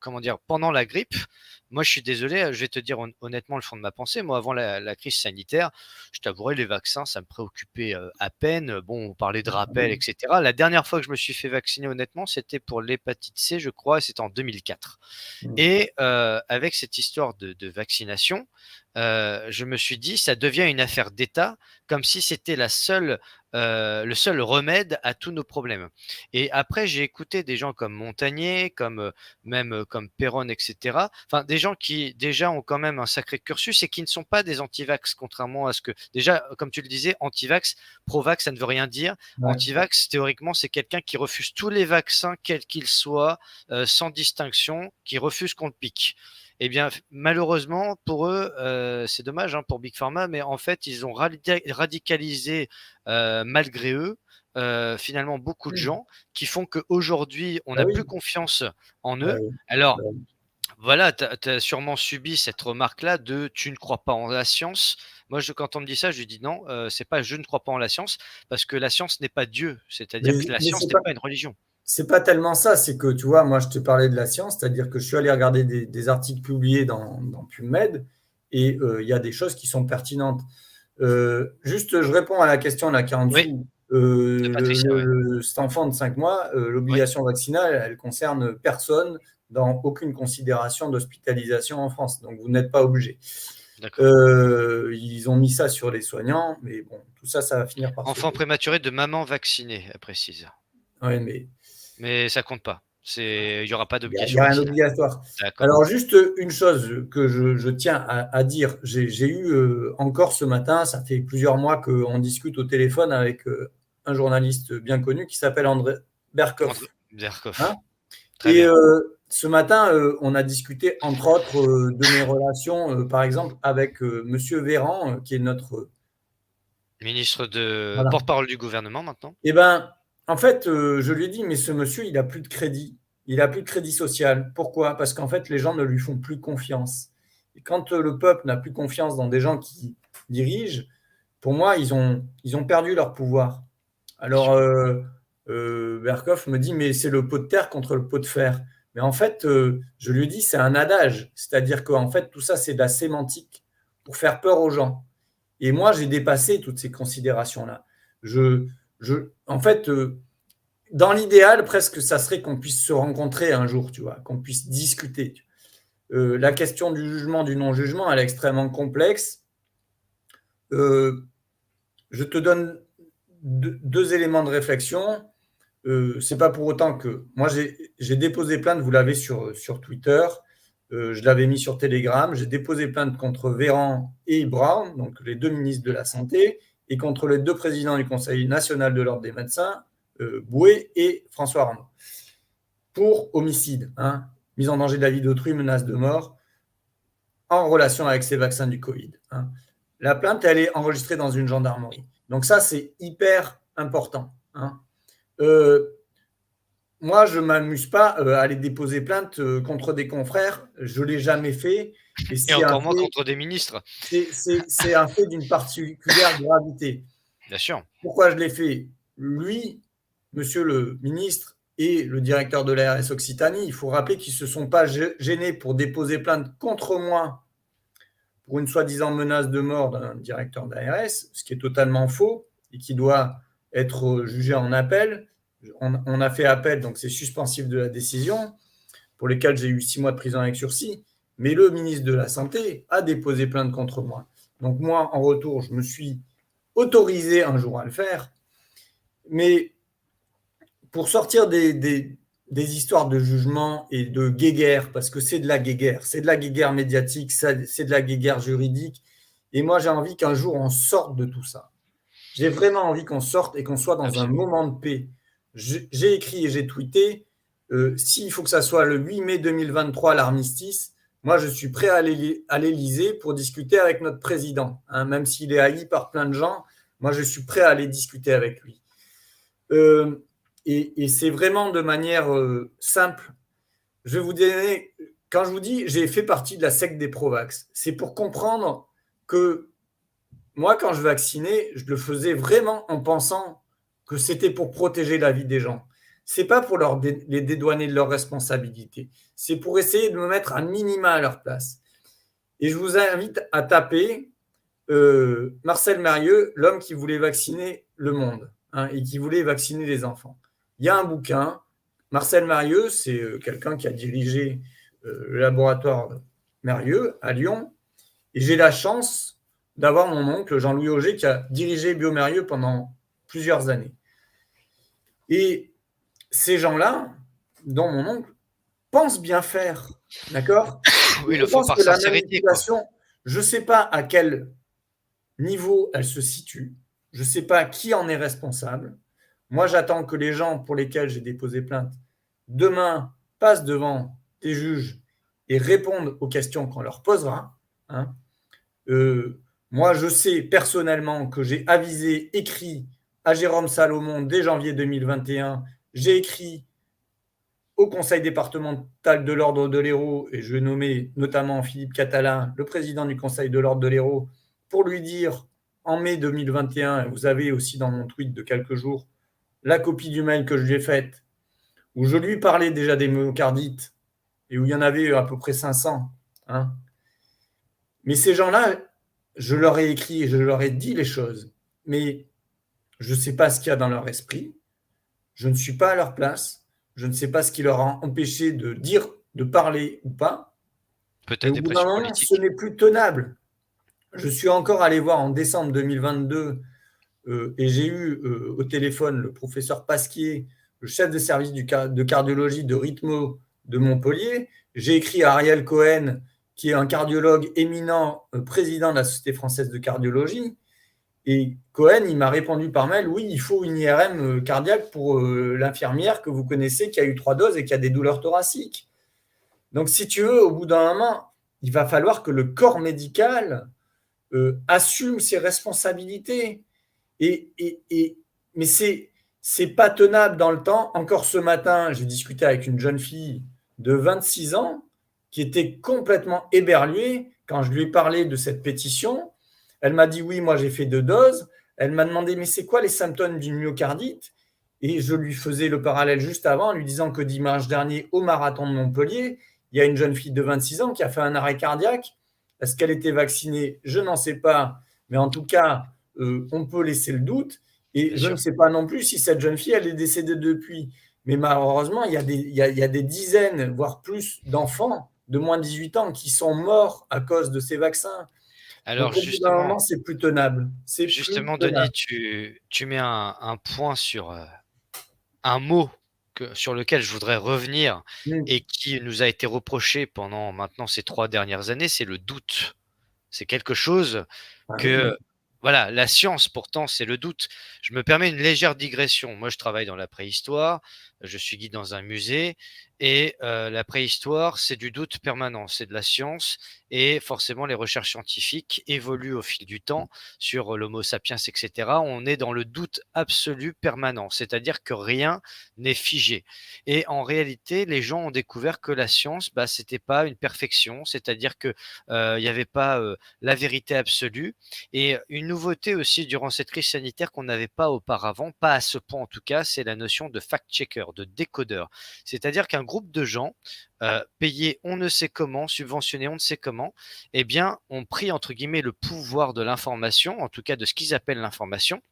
S1: comment dire? Pendant la grippe, moi je suis désolé, je vais te dire honnêtement le fond de ma pensée. Moi avant la crise sanitaire, je t'avouerai les vaccins, ça me préoccupait, à peine. Bon, on parlait de rappel et cetera. La dernière fois que je me suis fait vacciner honnêtement, c'était pour l'hépatite C, je crois, et c'était en 2004.
S2: Mm.
S1: Et avec cette histoire de vaccination, je me suis dit: «Ça devient une affaire d'État», comme si c'était le seul remède à tous nos problèmes. Et après, j'ai écouté des gens comme Montagnier, comme, même, comme Péron et cetera. Enfin, des gens qui déjà ont quand même un sacré cursus et qui ne sont pas des anti-vax, contrairement à ce que déjà, comme tu le disais, anti-vax, pro-vax, ça ne veut rien dire.
S2: Ouais.
S1: Anti-vax, théoriquement, c'est quelqu'un qui refuse tous les vaccins, quels qu'ils soient, sans distinction, qui refuse qu'on le pique. Eh bien, malheureusement pour eux, c'est dommage, hein, pour Big Pharma, mais en fait, ils ont radicalisé, malgré eux, finalement beaucoup de
S2: Oui.
S1: gens qui font qu'aujourd'hui, on
S2: Bah
S1: n'a plus
S2: oui.
S1: confiance en
S2: Bah
S1: eux.
S2: oui.
S1: Alors,
S2: Bah oui.
S1: voilà, tu as sûrement subi cette remarque-là de: «Tu ne crois pas en la science». Moi, quand on me dit ça, je lui dis: «Non, c'est pas je ne crois pas en la science, parce que la science n'est pas Dieu». C'est-à-dire que la
S2: Mais
S1: science n'est pas une religion.
S2: c'est pas tellement ça, c'est que tu vois, moi je te parlais de la science, c'est-à-dire que je suis allé regarder des articles publiés dans PubMed et il y a des choses qui sont pertinentes. Juste, je réponds à la question là qui est en
S1: Oui,
S2: dessous.
S1: de Patricia, ouais.
S2: Cet enfant de 5 mois,
S1: Oui,
S2: l'obligation vaccinale, elle concerne personne dans aucune considération d'hospitalisation en France. Donc vous n'êtes pas obligé.
S1: d'accord.
S2: Ils ont mis ça sur les soignants, mais bon, tout ça, ça va finir par se
S1: Enfant
S2: payer.
S1: prématuré de maman vaccinée, elle précise.
S2: Ouais, mais
S1: Mais ça compte pas. Il y aura pas
S2: il y
S1: d'obligation
S2: a rien
S1: vaccinale.
S2: d'obligatoire.
S1: D'accord.
S2: Alors juste une chose que je tiens à dire, j'ai eu encore ce matin, ça fait plusieurs mois qu'on discute au téléphone avec un journaliste bien connu qui s'appelle André
S1: Entre
S2: Berkoff. Hein.
S1: Berkoff. Très
S2: Et
S1: bien.
S2: ce matin, on a discuté entre autres de mes relations, par exemple, avec Monsieur Véran, qui est notre...
S1: Ministre de
S2: Voilà.
S1: porte-parole du gouvernement maintenant?
S2: Eh ben, en fait, je lui ai dit, mais ce monsieur, il a plus de crédit. Il a plus de crédit social. Pourquoi? Parce qu'en fait, les gens ne lui font plus confiance. Et quand le peuple n'a plus confiance dans des gens qui dirigent, pour moi, ils ont perdu leur pouvoir.
S1: Bien
S2: Alors,
S1: sûr.
S2: Berkoff me dit, mais c'est le pot de terre contre le pot de fer. Mais en fait, je lui ai dit, c'est un adage. C'est-à-dire qu'en fait, tout ça, c'est de la sémantique pour faire peur aux gens. Et moi, j'ai dépassé toutes ces considérations-là. Je, en fait, dans l'idéal, presque, ça serait qu'on puisse se rencontrer un jour, tu vois, qu'on puisse discuter. La question du jugement, du non-jugement, elle est extrêmement complexe. Euh, je te donne deux éléments de réflexion. C'est pas pour autant que moi j'ai déposé plainte, vous l'avez sur Twitter, je l'avais mis sur Telegram, j'ai déposé plainte contre Véran et Brown, donc les deux ministres de la Santé, et contre les deux présidents du Conseil national de l'ordre des médecins, Bouet et François Arnaud, pour homicide, hein, mise en danger de la vie d'autrui, menace de mort, en relation avec ces vaccins du Covid. Hein. La plainte, elle est enregistrée dans une gendarmerie. Donc ça, c'est hyper important. Hein. Euh, Moi, je ne m'amuse pas à aller déposer plainte contre des confrères. Je ne l'ai jamais fait. Et
S1: Et encore moins contre des ministres.
S2: c'est un fait d'une particulière gravité.
S1: Bien sûr.
S2: Pourquoi je l'ai fait? Lui, monsieur le ministre et le directeur de l'ARS Occitanie, il faut rappeler qu'ils ne se sont pas gênés pour déposer plainte contre moi pour une soi-disant menace de mort d'un directeur d'ARS, ce qui est totalement faux et qui doit être jugé en appel. On a fait appel, donc c'est suspensif de la décision, pour lesquels j'ai eu 6 mois de prison avec sursis. Mais le ministre de la Santé a déposé plainte contre moi. Donc moi, en retour, je me suis autorisé un jour à le faire. Mais pour sortir des histoires de jugement et de guéguerre, parce que c'est de la guéguerre, c'est de la guéguerre médiatique, c'est de la guéguerre juridique. Et moi, j'ai envie qu'un jour, on sorte de tout ça. J'ai vraiment envie qu'on sorte et qu'on soit dans un
S1: Absolument.
S2: moment de paix. J'ai écrit et j'ai tweeté, s'il faut que ça soit le 8 mai 2023, l'armistice, moi, je suis prêt à l'Élysée pour discuter avec notre président. Hein, même s'il est haï par plein de gens, moi, je suis prêt à aller discuter avec lui. Euh, et c'est vraiment de manière simple. Je vais vous donner, quand je vous dis, j'ai fait partie de la secte des Provax, c'est pour comprendre que moi, quand je vaccinais, je le faisais vraiment en pensant que c'était pour protéger la vie des gens. C'est pas pour les dédouaner de leurs responsabilités. C'est pour essayer de me mettre un minima à leur place. Et je vous invite à taper Marcel Mérieux, l'homme qui voulait vacciner le monde, hein, et qui voulait vacciner les enfants. Il y a un bouquin. Marcel Mérieux, c'est quelqu'un qui a dirigé le laboratoire Mérieux à Lyon. Et j'ai la chance d'avoir mon oncle, Jean-Louis Auger, qui a dirigé Biomérieux pendant plusieurs années. Et ces gens-là, dont mon oncle, pensent bien faire. D'accord?
S1: Oui, ils
S2: Je
S1: le font
S2: pense
S1: par
S2: que la
S1: sincérité, quoi.
S2: manipulation, je ne sais pas à quel niveau elle se situe. Je ne sais pas qui en est responsable. Moi, j'attends que les gens pour lesquels j'ai déposé plainte, demain, passent devant des juges et répondent aux questions qu'on leur posera. Hein. Moi, je sais personnellement que j'ai avisé, écrit à Jérôme Salomon dès janvier 2021. J'ai écrit au conseil départemental de l'Ordre de l'Hérault, et je nommais notamment Philippe Catalin, le président du conseil de l'Ordre de l'Hérault, pour lui dire en mai 2021, vous avez aussi dans mon tweet de quelques jours la copie du mail que je lui ai faite, où je lui parlais déjà des myocardites, et où il y en avait à peu près 500. Hein. Mais ces gens-là, je leur ai écrit et je leur ai dit les choses, mais je ne sais pas ce qu'il y a dans leur esprit, je ne suis pas à leur place, je ne sais pas ce qui leur a empêché de dire, de parler ou pas, mais
S1: Peut-être
S2: au
S1: des
S2: bout d'un
S1: pressions
S2: moment, ce
S1: politiques.
S2: n'est plus tenable. Je suis encore allé voir en décembre 2022 et j'ai eu au téléphone le professeur Pasquier, le chef de service de cardiologie de Rythmo de Montpellier. J'ai écrit à Ariel Cohen, qui est un cardiologue éminent, président de la Société française de cardiologie. Et Cohen, il m'a répondu par mail, oui, il faut une IRM cardiaque pour l'infirmière que vous connaissez qui a eu 3 doses et qui a des douleurs thoraciques. Donc, si tu veux, au bout d'un moment, il va falloir que le corps médical assume ses responsabilités. Mais c'est pas tenable dans le temps. Encore ce matin, j'ai discuté avec une jeune fille de 26 ans qui était complètement éberluée quand je lui ai parlé de cette pétition. Elle m'a dit oui, moi j'ai fait 2 doses. Elle m'a demandé mais c'est quoi les symptômes d'une myocardite? Et je lui faisais le parallèle juste avant en lui disant que dimanche dernier au marathon de Montpellier, il y a une jeune fille de 26 ans qui a fait un arrêt cardiaque. Est-ce qu'elle était vaccinée? Je n'en sais pas. Mais en tout cas, on peut laisser le doute. Et
S1: Bien
S2: je ne
S1: sûr.
S2: sais pas non plus si cette jeune fille, elle est décédée depuis. Mais malheureusement, il y a des dizaines, voire plus d'enfants de moins de 18 ans qui sont morts à cause de ces vaccins.
S1: Alors
S2: Donc, au bout d'un moment, c'est plus tenable. C'est plus
S1: justement,
S2: tenable.
S1: Denis, tu mets un point sur un mot sur lequel je voudrais revenir
S2: Mm.
S1: et qui nous a été reproché pendant maintenant ces 3 dernières années, c'est le doute. C'est quelque chose
S2: Ah oui,
S1: que voilà, la science pourtant, c'est le doute. Je me permets une légère digression. Moi, je travaille dans la préhistoire, je suis guide dans un musée et la préhistoire, c'est du doute permanent, c'est de la science et forcément les recherches scientifiques évoluent au fil du temps sur l'Homo sapiens et cetera. On est dans le doute absolu permanent, c'est-à-dire que rien n'est figé et en réalité, les gens ont découvert que la science, bah, c'était pas une perfection, c'est-à-dire que, il y avait pas, la vérité absolue et une nouveauté aussi durant cette crise sanitaire qu'on n'avait pas auparavant, pas à ce point en tout cas, c'est la notion de fact-checker, de décodeur. C'est-à-dire qu'un groupe de gens, payés on ne sait comment, subventionnés on ne sait comment, eh bien, ont pris entre guillemets «le pouvoir de l'information», en tout cas de ce qu'ils appellent l'information,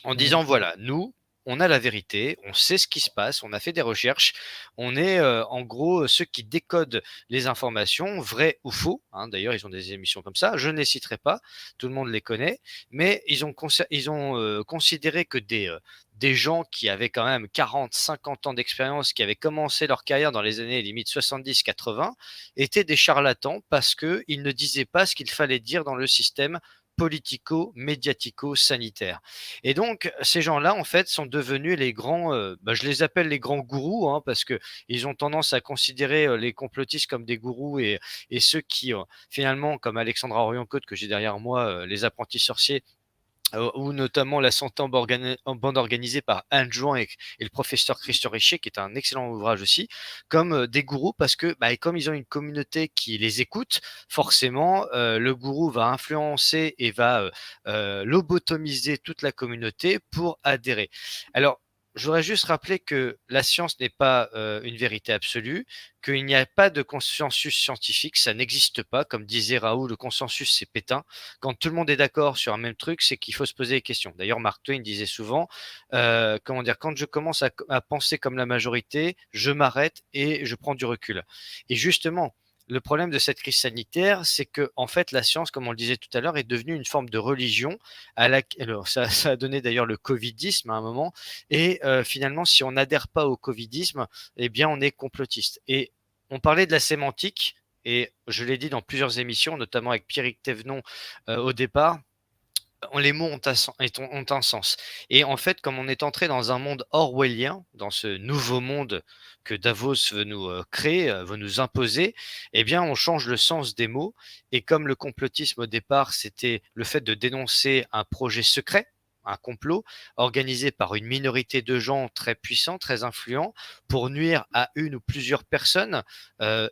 S1: en
S2: oui.
S1: disant voilà, nous, on a la vérité, on sait ce qui se passe, on a fait des recherches, on est en gros ceux qui décodent les informations, vraies ou faux. Hein. D'ailleurs, ils ont des émissions comme ça. Je ne les citerai pas, tout le monde les connaît, mais ils ont considéré que des gens qui avaient quand même 40, 50 ans d'expérience, qui avaient commencé leur carrière dans les années limite 70-80, étaient des charlatans parce qu'ils ne disaient pas ce qu'il fallait dire dans le système politico-médiatico-sanitaire. Et donc, ces gens-là, en fait, sont devenus les grands, je les appelle les grands gourous, hein, parce que ils ont tendance à considérer les complotistes comme des gourous et ceux qui, finalement, comme Alexandra Orion-Côte, que j'ai derrière moi, les apprentis sorciers, ou notamment la santé en bande organisée par Anne Jouan et le professeur Christian Richer, qui est un excellent ouvrage aussi, comme des gourous, parce que bah, comme ils ont une communauté qui les écoute, forcément, le gourou va influencer et va lobotomiser toute la communauté pour adhérer. Alors, je voudrais juste rappeler que la science n'est pas une vérité absolue, qu'il n'y a pas de consensus scientifique, ça n'existe pas. Comme disait Raoult, le consensus, c'est Pétain. Quand tout le monde est d'accord sur un même truc, c'est qu'il faut se poser des questions. D'ailleurs, Mark Twain disait souvent, comment dire, quand je commence à penser comme la majorité, je m'arrête et je prends du recul. Et justement, le problème de cette crise sanitaire, c'est que en fait, la science, comme on le disait tout à l'heure, est devenue une forme de religion. Alors, ça a donné d'ailleurs le covidisme à un moment. Et finalement, si on n'adhère pas au covidisme, eh bien, on est complotiste. Et on parlait de la sémantique, et je l'ai dit dans plusieurs émissions, notamment avec Pierrick Thévenon au départ, les mots ont un sens. Et en fait, comme on est entré dans un monde orwellien, dans ce nouveau monde que Davos veut nous créer, veut nous imposer, eh bien, on change le sens des mots. Et comme le complotisme au départ, c'était le fait de dénoncer un projet secret, un complot organisé par une minorité de gens très puissants, très influents, pour nuire à une ou plusieurs personnes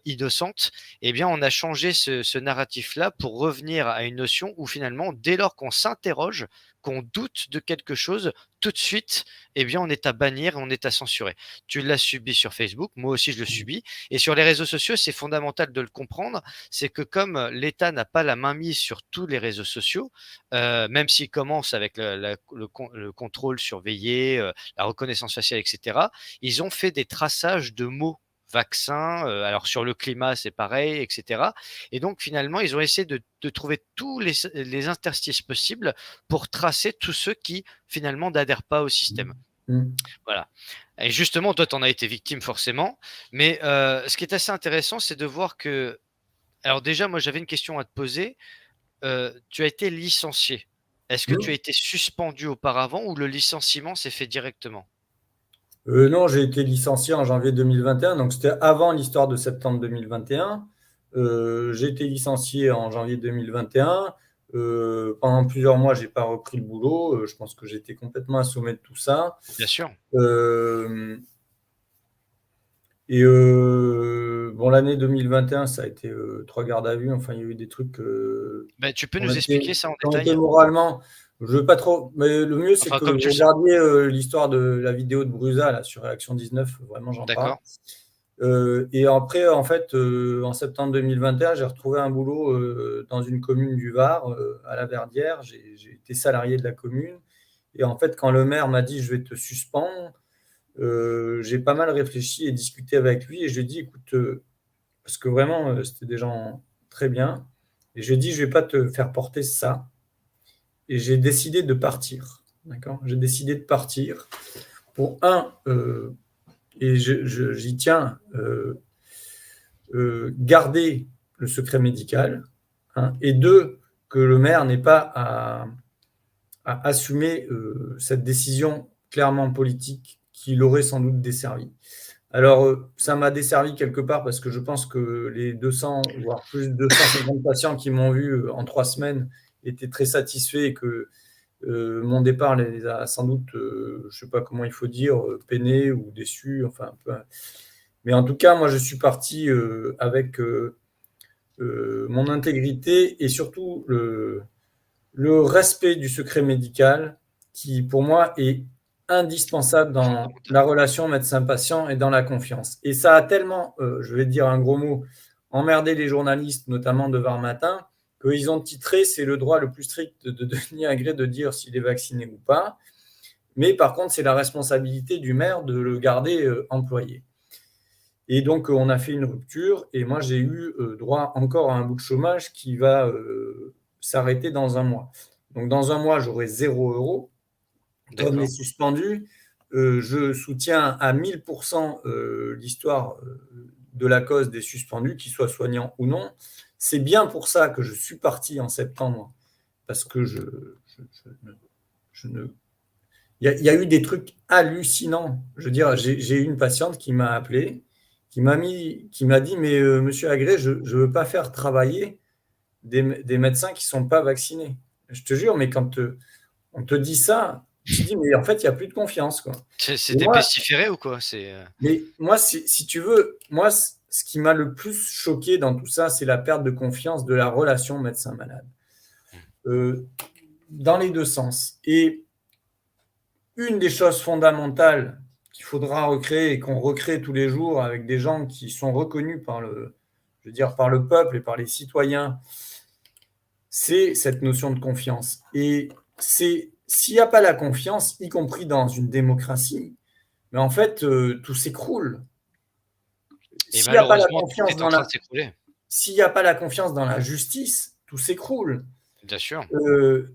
S1: innocentes. Eh bien, on a changé ce narratif-là pour revenir à une notion où finalement, dès lors qu'on s'interroge, qu'on doute de quelque chose, tout de suite, eh bien, on est à bannir, on est à censurer. Tu l'as subi sur Facebook, moi aussi je le subis. Et sur les réseaux sociaux, c'est fondamental de le comprendre, c'est que comme l'État n'a pas la main mise sur tous les réseaux sociaux, même s'il commence avec le contrôle surveillé, la reconnaissance faciale, etc., ils ont fait des traçages de mots vaccin, alors sur le climat c'est pareil, etc. Et donc finalement ils ont essayé de trouver tous les interstices possibles pour tracer tous ceux qui finalement n'adhèrent pas au système.
S2: Mmh.
S1: Voilà. Et justement, toi, tu en as été victime forcément, mais ce qui est assez intéressant, c'est de voir que alors déjà, moi, j'avais une question à te poser. Tu as été licencié. Est-ce que tu as
S2: Mmh.
S1: été suspendu auparavant ou le licenciement s'est fait directement?
S2: Non, j'ai été licencié en janvier 2021, donc c'était avant l'histoire de septembre 2021. J'ai été licencié en janvier 2021. Pendant plusieurs mois, j'ai pas repris le boulot. Je pense que j'étais complètement assommé de tout ça.
S1: Bien sûr.
S2: Euh, et bon, l'année 2021, ça a été 3 gardes à vue. Enfin, il y a eu des trucs
S1: Bah, tu peux
S2: qui ont
S1: nous
S2: été,
S1: expliquer ça en
S2: qui ont été
S1: détail?
S2: moralement. Je veux pas trop, mais le mieux, c'est
S1: Enfin,
S2: que
S1: comme tu
S2: vous
S1: le sens.
S2: regardiez l'histoire de la vidéo de Brusa là, sur Réaction 19. Vraiment, j'en parle.
S1: D'accord.
S2: Et après, en fait, en septembre 2021, j'ai retrouvé un boulot dans une commune du Var, à la Verdière. J'ai été salarié de la commune. Et en fait, quand le maire m'a dit je vais te suspendre, j'ai pas mal réfléchi et discuté avec lui. Et je lui ai dit écoute, parce que vraiment, c'était des gens très bien. Et je lui ai dit je vais pas te faire porter ça. Et j'ai décidé de partir. D'accord. J'ai décidé de partir pour et j'y tiens, garder le secret médical, hein, et deux, que le maire n'ait pas à assumer cette décision clairement politique qui l'aurait sans doute desservi. Alors, ça m'a desservi quelque part parce que je pense que les 200, voire plus de 250 patients qui m'ont vu en 3 semaines étaient très satisfaits et que mon départ les a sans doute, je ne sais pas comment il faut dire, peinés ou déçus, enfin un peu. Mais en tout cas, moi, je suis parti avec mon intégrité et surtout le respect du secret médical qui, pour moi, est indispensable dans
S1: Fondamental.
S2: la relation médecin-patient et dans la confiance. Et ça a tellement, je vais dire un gros mot, emmerdé les journalistes, notamment de Var Matin, qu'ils ont titré c'est le droit le plus strict de Denis Agré de dire s'il est vacciné ou pas. Mais par contre, c'est la responsabilité du maire de le garder employé. Et donc, on a fait une rupture et moi, j'ai eu droit encore à un bout de chômage qui va s'arrêter dans un mois. Donc, dans un mois, j'aurai 0 €. Comme les
S1: D'accord.
S2: suspendus, je soutiens à 1000% l'histoire de la cause des suspendus, qu'ils soient soignants ou non. C'est bien pour ça que je suis parti en septembre, parce que je ne il y a eu des trucs hallucinants. Je veux dire, j'ai eu une patiente qui m'a appelé, qui m'a dit, mais monsieur Agré, je ne veux pas faire travailler des médecins qui ne sont pas vaccinés. Je te jure, mais quand on te dit ça, tu te dis, mais en fait, il n'y a plus de confiance, quoi. Et
S1: C'était
S2: moi,
S1: pestiféré ou quoi?
S2: si tu veux, moi, ce qui m'a le plus choqué dans tout ça, c'est la perte de confiance de la relation médecin-malade, euh, dans les deux sens. Et une des choses fondamentales qu'il faudra recréer et qu'on recrée tous les jours avec des gens qui sont reconnus je veux dire, par le peuple et par les citoyens, c'est cette notion de confiance. Et s'il n'y a pas la confiance, y compris dans une démocratie, mais en fait, tout s'écroule.
S1: Et
S2: S'il n'y a pas la
S1: malheureusement, tout
S2: confiance
S1: est en
S2: dans
S1: train de
S2: la,
S1: s'écrouler.
S2: s'il n'y a pas la confiance dans la justice, tout s'écroule.
S1: Bien sûr.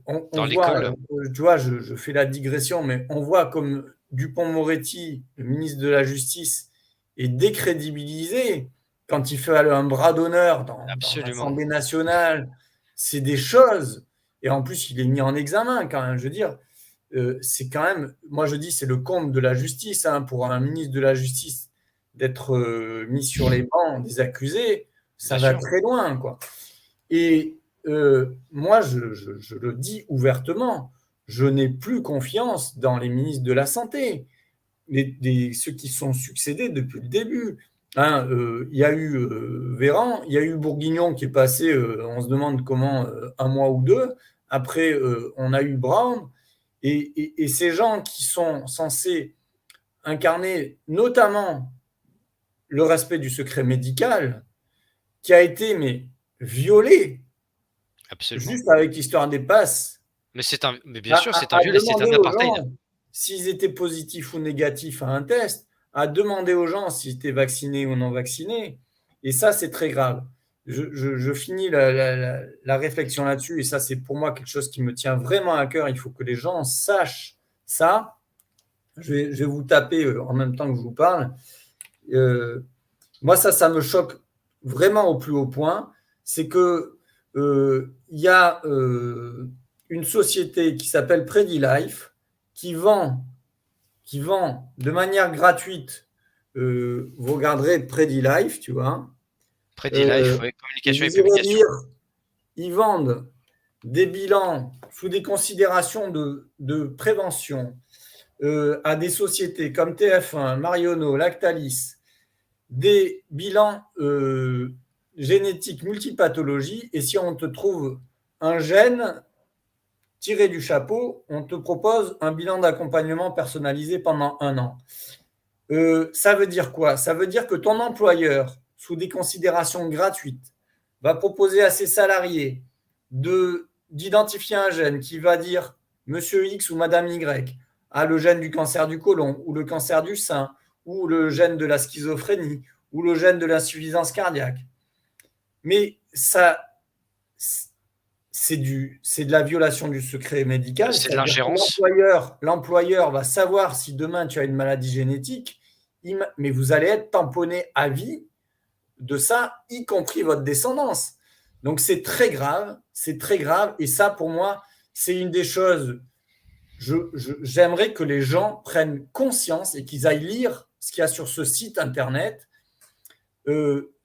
S2: On
S1: Dans
S2: voit,
S1: l'école.
S2: tu vois, je fais la digression, mais on voit comme Dupond-Moretti, le ministre de la Justice, est décrédibilisé quand il fait un bras d'honneur dans
S1: Absolument.
S2: l'Assemblée nationale. C'est des choses. Et en plus, il est mis en examen quand même. Je veux dire, c'est quand même, moi je dis, c'est le comble de la justice, hein, pour un ministre de la Justice d'être mis sur les bancs des accusés, ça
S1: Bien
S2: va
S1: sûr.
S2: très loin, quoi. Et moi, je le dis ouvertement, je n'ai plus confiance dans les ministres de la Santé, ceux qui sont succédés depuis le début. Hein, y a eu Véran, il y a eu Bourguignon qui est passé, on se demande comment, un mois ou deux. Après, on a eu Brown. Et ces gens qui sont censés incarner notamment le respect du secret médical, qui a été violé
S1: Absolument.
S2: juste avec l'histoire des passes,
S1: Mais bien sûr, c'est un viol et c'est
S2: demander
S1: un
S2: aux
S1: apartheid.
S2: gens s'ils étaient positifs ou négatifs à un test, à demander aux gens s'ils étaient vaccinés ou non vaccinés. Et ça, c'est très grave. Je finis la réflexion là-dessus, et ça, c'est pour moi quelque chose qui me tient vraiment à cœur. Il faut que les gens sachent ça. Je vais vous taper en même temps que je vous parle. Moi, ça me choque vraiment au plus haut point. C'est que y a une société qui s'appelle PrediLife qui vend de manière gratuite. Vous regarderez PrediLife, tu vois.
S1: Predi-Life, ouais,
S2: Et
S1: communication et
S2: vous irez
S1: publication.
S2: lire, ils vendent des bilans sous des considérations de prévention à des sociétés comme TF1, Marionneau, Lactalis, des bilans génétiques multipathologies. Et si on te trouve un gène tiré du chapeau, on te propose un bilan d'accompagnement personnalisé pendant 1 an. Ça veut dire quoi? Ça veut dire que ton employeur, sous des considérations gratuites, va proposer à ses salariés d'identifier un gène qui va dire Monsieur X ou Madame Y a le gène du cancer du côlon, ou le cancer du sein, ou le gène de la schizophrénie, ou le gène de l'insuffisance cardiaque. Mais ça, c'est de la violation du secret médical.
S1: C'est de l'ingérence.
S2: L'employeur va savoir si demain tu as une maladie génétique, mais vous allez être tamponné à vie de ça, y compris votre descendance. Donc c'est très grave, et ça pour moi, c'est une des choses, j'aimerais que les gens prennent conscience et qu'ils aillent lire ce qu'il y a sur ce site internet.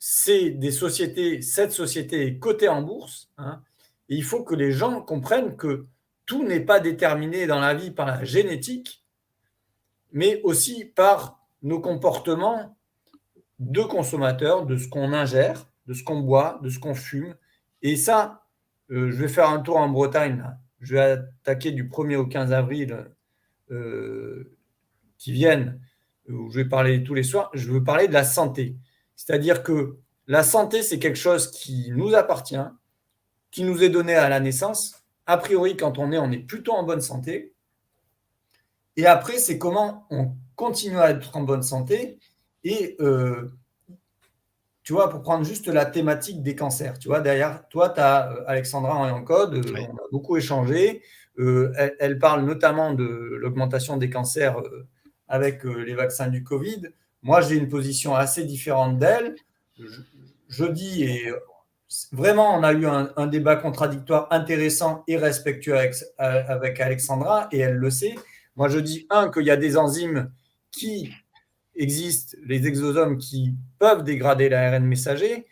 S2: C'est des sociétés, cette société est cotée en bourse, hein, et il faut que les gens comprennent que tout n'est pas déterminé dans la vie par la génétique, mais aussi par nos comportements de consommateurs, de ce qu'on ingère, de ce qu'on boit, de ce qu'on fume. Et ça, je vais faire un tour en Bretagne. Là. Je vais attaquer du 1er au 15 avril qui viennent, où je vais parler tous les soirs. Je veux parler de la santé. C'est-à-dire que la santé, c'est quelque chose qui nous appartient, qui nous est donné à la naissance. A priori, quand on est plutôt en bonne santé. Et après, c'est comment on continue à être en bonne santé. Et tu vois, pour prendre juste la thématique des cancers, tu vois, derrière toi, tu as Alexandra en Encode,
S1: Oui.
S2: on a beaucoup échangé. Elle parle notamment de l'augmentation des cancers avec les vaccins du Covid. Moi, j'ai une position assez différente d'elle. Je dis, et vraiment, on a eu un débat contradictoire intéressant et respectueux avec Alexandra, et elle le sait. Moi, je dis, qu'il y a des enzymes qui existent, les exosomes qui peuvent dégrader l'ARN messager,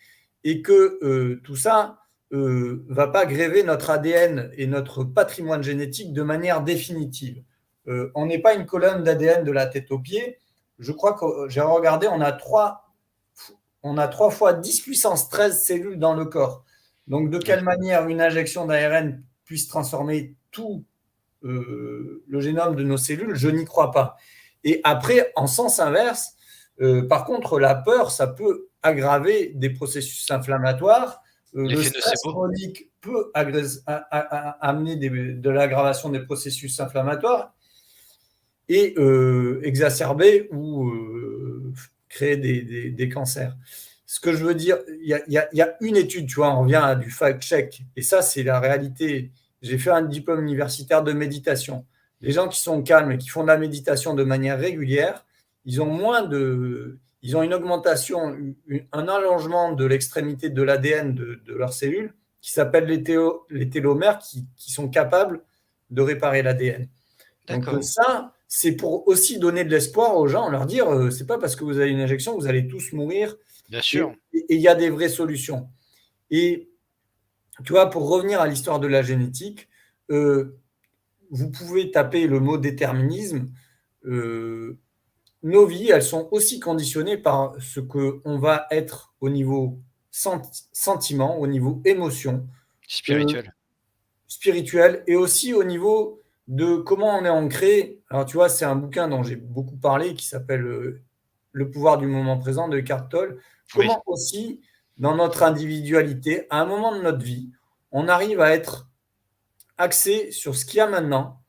S2: et que tout ça va pas gréver notre ADN et notre patrimoine génétique de manière définitive. On n'est pas une colonne d'ADN de la tête aux pieds. Je crois que j'ai regardé, on a 3 fois 10 puissance 13 cellules dans le corps. Donc, de quelle manière une injection d'ARN puisse transformer tout le génome de nos cellules, je n'y crois pas. Et après, en sens inverse, par contre, la peur, ça peut aggraver des processus inflammatoires. Le stress chronique peut amener de l'aggravation des processus inflammatoires et exacerber ou créer des cancers. Ce que je veux dire, il y a une étude, tu vois, on revient à du fact-check, et ça, c'est la réalité. J'ai fait un diplôme universitaire de méditation. Les gens qui sont calmes et qui font de la méditation de manière régulière, ils ont une augmentation, un allongement de l'extrémité de l'ADN de leurs cellules qui s'appelle les télomères qui sont capables de réparer l'ADN. Donc ça, c'est pour aussi donner de l'espoir aux gens, leur dire, c'est pas parce que vous avez une injection que vous allez tous mourir.
S1: Bien sûr.
S2: Et il y a des vraies solutions. Et tu vois, pour revenir à l'histoire de la génétique, vous pouvez taper le mot déterminisme. Nos vies, elles sont aussi conditionnées par ce qu'on va être au niveau sentiment, au niveau émotion, euh,
S1: Spirituel.
S2: spirituel, et aussi au niveau de comment on est ancré. Alors, tu vois, c'est un bouquin dont j'ai beaucoup parlé qui s'appelle Le pouvoir du moment présent de Eckhart Tolle.
S1: Oui,
S2: Comment aussi, dans notre individualité, à un moment de notre vie, on arrive à être axé sur ce qu'il y a maintenant,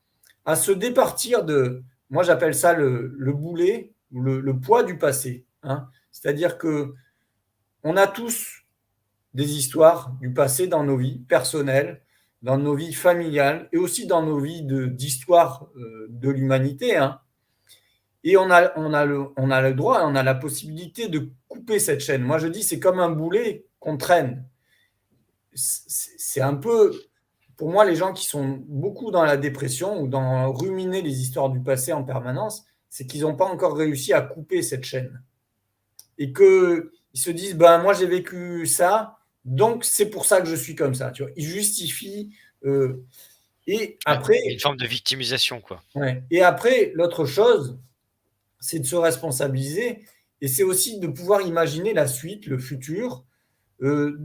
S2: à se départir de, moi j'appelle ça le boulet ou le poids du passé. Hein. C'est-à-dire que on a tous des histoires du passé dans nos vies personnelles, dans nos vies familiales et aussi dans nos vies d'histoire de l'humanité. Hein. Et on a le droit, on a la possibilité de couper cette chaîne. Moi je dis c'est comme un boulet qu'on traîne. C'est un peu, pour moi, les gens qui sont beaucoup dans la dépression ou dans ruminer les histoires du passé en permanence, c'est qu'ils n'ont pas encore réussi à couper cette chaîne. Et qu'ils se disent, ben, moi j'ai vécu ça, donc c'est pour ça que je suis comme ça. Tu vois, ils justifient. Et
S1: ouais,
S2: après,
S1: une forme de victimisation, quoi.
S2: ouais. Et après, l'autre chose, c'est de se responsabiliser. Et c'est aussi de pouvoir imaginer la suite, le futur, euh,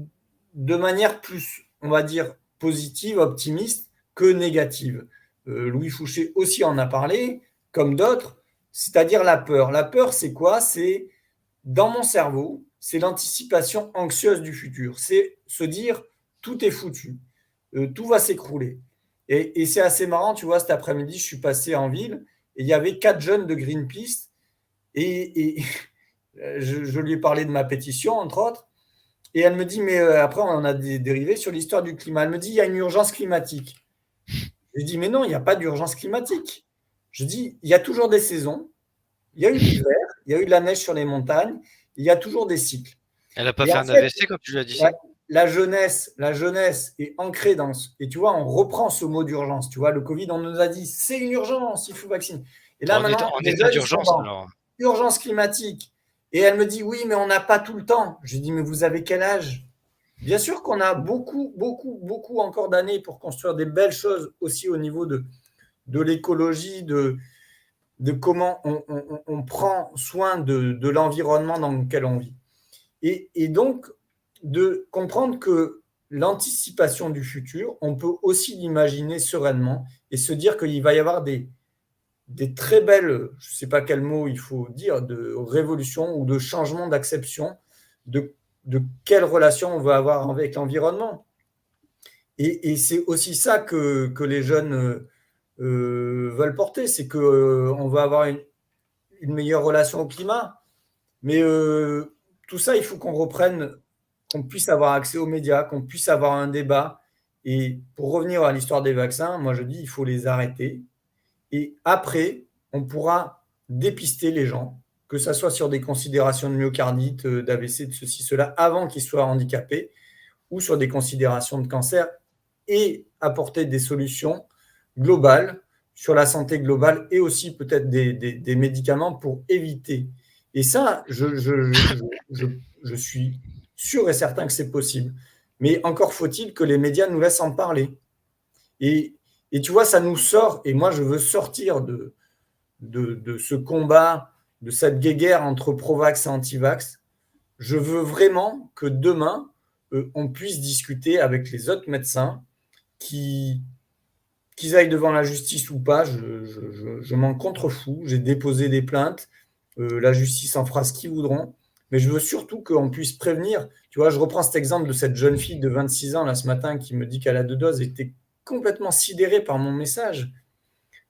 S2: de manière plus, on va dire, positive, optimiste que négative. Louis Fouché aussi en a parlé, comme d'autres, c'est-à-dire la peur. La peur, c'est quoi? C'est dans mon cerveau, c'est l'anticipation anxieuse du futur. C'est se dire tout est foutu, tout va s'écrouler. Et c'est assez marrant, tu vois, cet après-midi, je suis passé en ville et il y avait 4 jeunes de Greenpeace et je lui ai parlé de ma pétition, entre autres. Et elle me dit, mais après, on en a dérivé sur l'histoire du climat. Elle me dit, il y a une urgence climatique. Je dis, mais non, il n'y a pas d'urgence climatique. Je dis, il y a toujours des saisons. Il y a eu l'hiver, il y a eu de la neige sur les montagnes. Il y a toujours des cycles.
S1: Elle a pas
S2: Et
S1: fait
S2: en
S1: un
S2: fait,
S1: AVC comme tu l'as dit
S2: la,
S1: ça?
S2: la jeunesse est ancrée dans ce. Et tu vois, on reprend ce mot d'urgence. Tu vois, le Covid, on nous a dit, c'est une urgence, il faut vacciner. Et là, maintenant,
S1: En
S2: les
S1: état
S2: jeunes, ils sont
S1: d'urgence,
S2: dans
S1: alors.
S2: urgence climatique. Et elle me dit, oui, mais on n'a pas tout le temps. Je dis, mais vous avez quel âge? Bien sûr qu'on a beaucoup, beaucoup, beaucoup encore d'années pour construire des belles choses aussi au niveau de l'écologie, de comment on prend soin de l'environnement dans lequel on vit. Et donc, de comprendre que l'anticipation du futur, on peut aussi l'imaginer sereinement et se dire qu'il va y avoir des très belles, je ne sais pas quel mot il faut dire, de révolution ou de changement d'acception de quelle relation on va avoir avec l'environnement. Et c'est aussi ça que les jeunes veulent porter, c'est qu'on va avoir une meilleure relation au climat. Mais tout ça, il faut qu'on reprenne, qu'on puisse avoir accès aux médias, qu'on puisse avoir un débat. Et pour revenir à l'histoire des vaccins, moi je dis il faut les arrêter. Et après, on pourra dépister les gens, que ce soit sur des considérations de myocardite, d'AVC, de ceci, cela, avant qu'ils soient handicapés, ou sur des considérations de cancer, et apporter des solutions globales sur la santé globale et aussi peut-être des médicaments pour éviter. Et ça, je suis sûr et certain que c'est possible. Mais encore faut-il que les médias nous laissent en parler. Et, et tu vois, ça nous sort, et moi je veux sortir de ce combat, de cette guéguerre entre pro-vax et anti-vax. Je veux vraiment que demain, on puisse discuter avec les autres médecins, qui, qu'ils aillent devant la justice ou pas, je m'en contrefous. J'ai déposé des plaintes. La justice en fera ce qu'ils voudront. Mais je veux surtout qu'on puisse prévenir. Tu vois, je reprends cet exemple de cette jeune fille de 26 ans là ce matin qui me dit qu'elle a 2 doses et était complètement sidérée par mon message.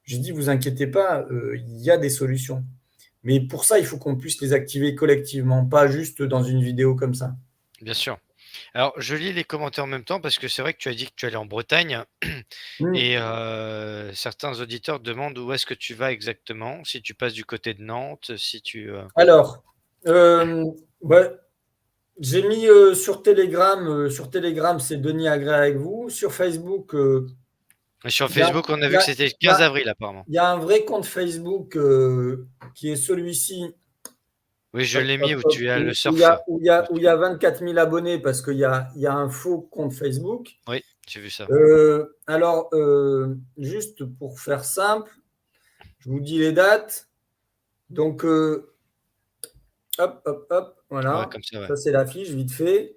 S2: J'ai dit, vous inquiétez pas, il y a des solutions. Mais pour ça, il faut qu'on puisse les activer collectivement, pas juste dans une vidéo comme ça.
S1: Bien sûr. Alors, je lis les commentaires en même temps parce que c'est vrai que tu as dit que tu allais en Bretagne
S2: Mm.
S1: et certains auditeurs demandent où est-ce que tu vas exactement, si tu passes du côté de Nantes, si tu...
S2: Alors, ouais, j'ai mis sur Telegram, c'est Denis Agré avec vous. Sur Facebook,
S1: Sur
S2: il y a,
S1: Facebook, on a
S2: il y
S1: vu que
S2: a-
S1: c'était le
S2: il y
S1: 15
S2: a-
S1: avril apparemment.
S2: il y a un vrai compte Facebook qui est celui-ci,
S1: Oui, je
S2: hop,
S1: l'ai mis
S2: hop,
S1: où
S2: hop,
S1: tu as le
S2: où
S1: surf.
S2: il y a 24 000 abonnés parce qu'il y a un faux compte Facebook.
S1: Oui, j'ai vu ça.
S2: Alors, juste pour faire simple, je vous dis les dates. Donc, hop, hop, hop,
S1: Ouais,
S2: voilà.
S1: comme ça, ouais.
S2: Ça, c'est l'affiche, vite fait.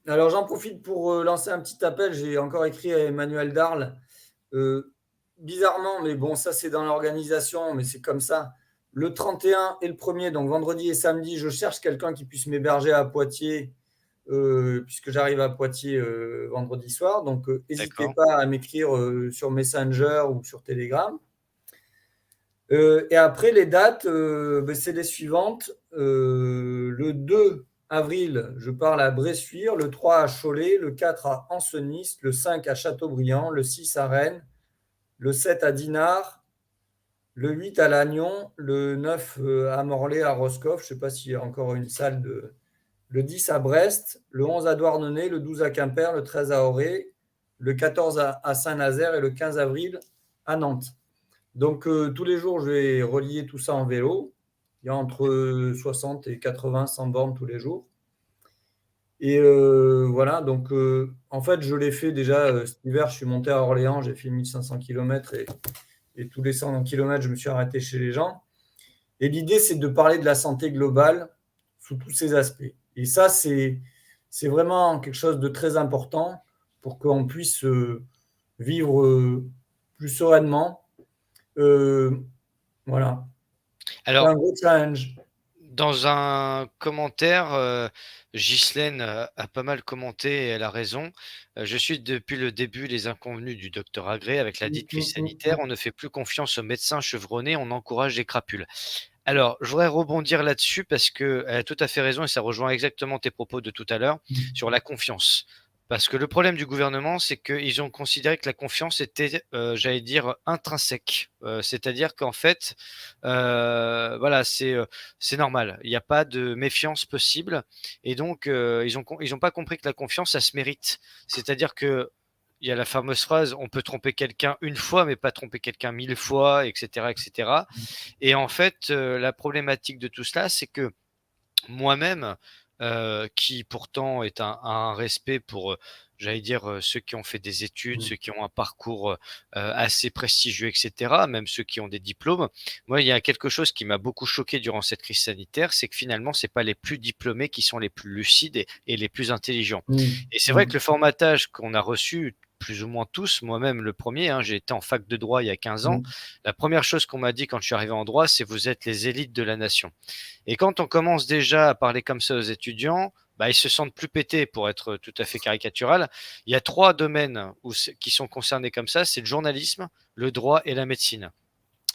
S2: Alors, j'en profite pour lancer un petit appel. J'ai encore écrit à Emmanuel Darle. Bizarrement, mais bon, ça, c'est dans l'organisation, mais c'est comme ça. Le 31 et le 1er, donc vendredi et samedi, je cherche quelqu'un qui puisse m'héberger à Poitiers, puisque j'arrive à Poitiers vendredi soir. Donc, n'hésitez
S1: D'accord.
S2: pas à m'écrire sur Messenger ou sur Telegram. Et après, les dates, ben, c'est les suivantes. Le 2 avril, je parle à Bressuire, le 3 à Cholet, le 4 à Ancenis, le 5 à Châteaubriand, le 6 à Rennes, le 7 à Dinard, le 8 à Lannion, le 9 à Morlaix, à Roscoff, je ne sais pas s'il y a encore une salle le 10 à Brest, le 11 à Douarnenez, le 12 à Quimper, le 13 à Auray, le 14 à Saint-Nazaire et le 15 avril à Nantes. Donc, tous les jours, je vais relier tout ça en vélo. Il y a entre 60 et 80, 100 bornes tous les jours. Et voilà, donc en fait, je l'ai fait déjà cet hiver. Je suis monté à Orléans, j'ai fait 1500 km et tous les 100 km, je me suis arrêté chez les gens. Et l'idée, c'est de parler de la santé globale sous tous ses aspects. Et ça, c'est vraiment quelque chose de très important pour qu'on puisse vivre plus sereinement. Voilà. C'est
S1: Alors,
S2: un gros challenge.
S1: dans un commentaire, Ghislaine a pas mal commenté et elle a raison. Je suis depuis le début les inconvenus du docteur Agré avec la dite crise sanitaire. On ne fait plus confiance aux médecins chevronnés, on encourage les crapules. Alors, je voudrais rebondir là-dessus parce qu'elle a tout à fait raison et ça rejoint exactement tes propos de tout à l'heure sur la confiance. Parce que le problème du gouvernement, c'est qu'ils ont considéré que la confiance était, j'allais dire, intrinsèque. C'est-à-dire qu'en fait, voilà, c'est normal. Il n'y a pas de méfiance possible. Et donc, ils ont pas compris que la confiance, ça se mérite. C'est-à-dire que il y a la fameuse phrase, on peut tromper quelqu'un une fois, mais pas tromper quelqu'un 1000 fois, etc., etc. Et en fait, la problématique de tout cela, c'est que moi-même, qui pourtant est un respect pour, j'allais dire, ceux qui ont fait des études, ceux qui ont un parcours, assez prestigieux et cetera, même ceux qui ont des diplômes. Moi, il y a quelque chose qui m'a beaucoup choqué durant cette crise sanitaire, c'est que finalement, c'est pas les plus diplômés qui sont les plus lucides et les plus intelligents. Et c'est vrai que le formatage qu'on a reçu, plus ou moins tous, moi-même le premier, hein, j'ai été en fac de droit il y a 15 ans. La première chose qu'on m'a dit quand je suis arrivé en droit, c'est: «Vous êtes les élites de la nation». Et quand on commence déjà à parler comme ça aux étudiants, bah, ils se sentent plus pétés, pour être tout à fait caricatural. Il y a 3 domaines qui sont concernés comme ça, c'est le journalisme, le droit et la médecine.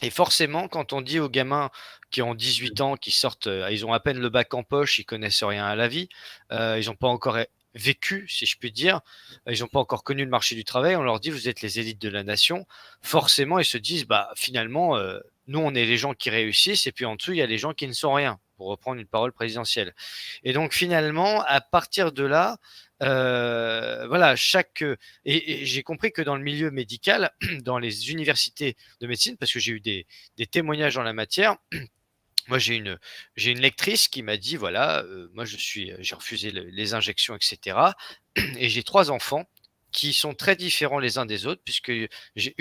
S1: Et forcément, quand on dit aux gamins qui ont 18 ans, qui sortent, ils ont à peine le bac en poche, ils connaissent rien à la vie, ils n'ont pas encore vécu, si je puis dire, ils n'ont pas encore connu le marché du travail, on leur dit: «Vous êtes les élites de la nation». Forcément, ils se disent: «Bah, finalement, nous, on est les gens qui réussissent et puis en dessous, il y a les gens qui ne sont rien», pour reprendre une parole présidentielle. Et donc finalement, à partir de là, voilà, et j'ai compris que dans le milieu médical, dans les universités de médecine, parce que j'ai eu des témoignages en la matière. Moi, j'ai une lectrice qui m'a dit: «Voilà, moi j'ai refusé les injections et cetera et j'ai 3 enfants qui sont très différents les uns des autres puisque j'ai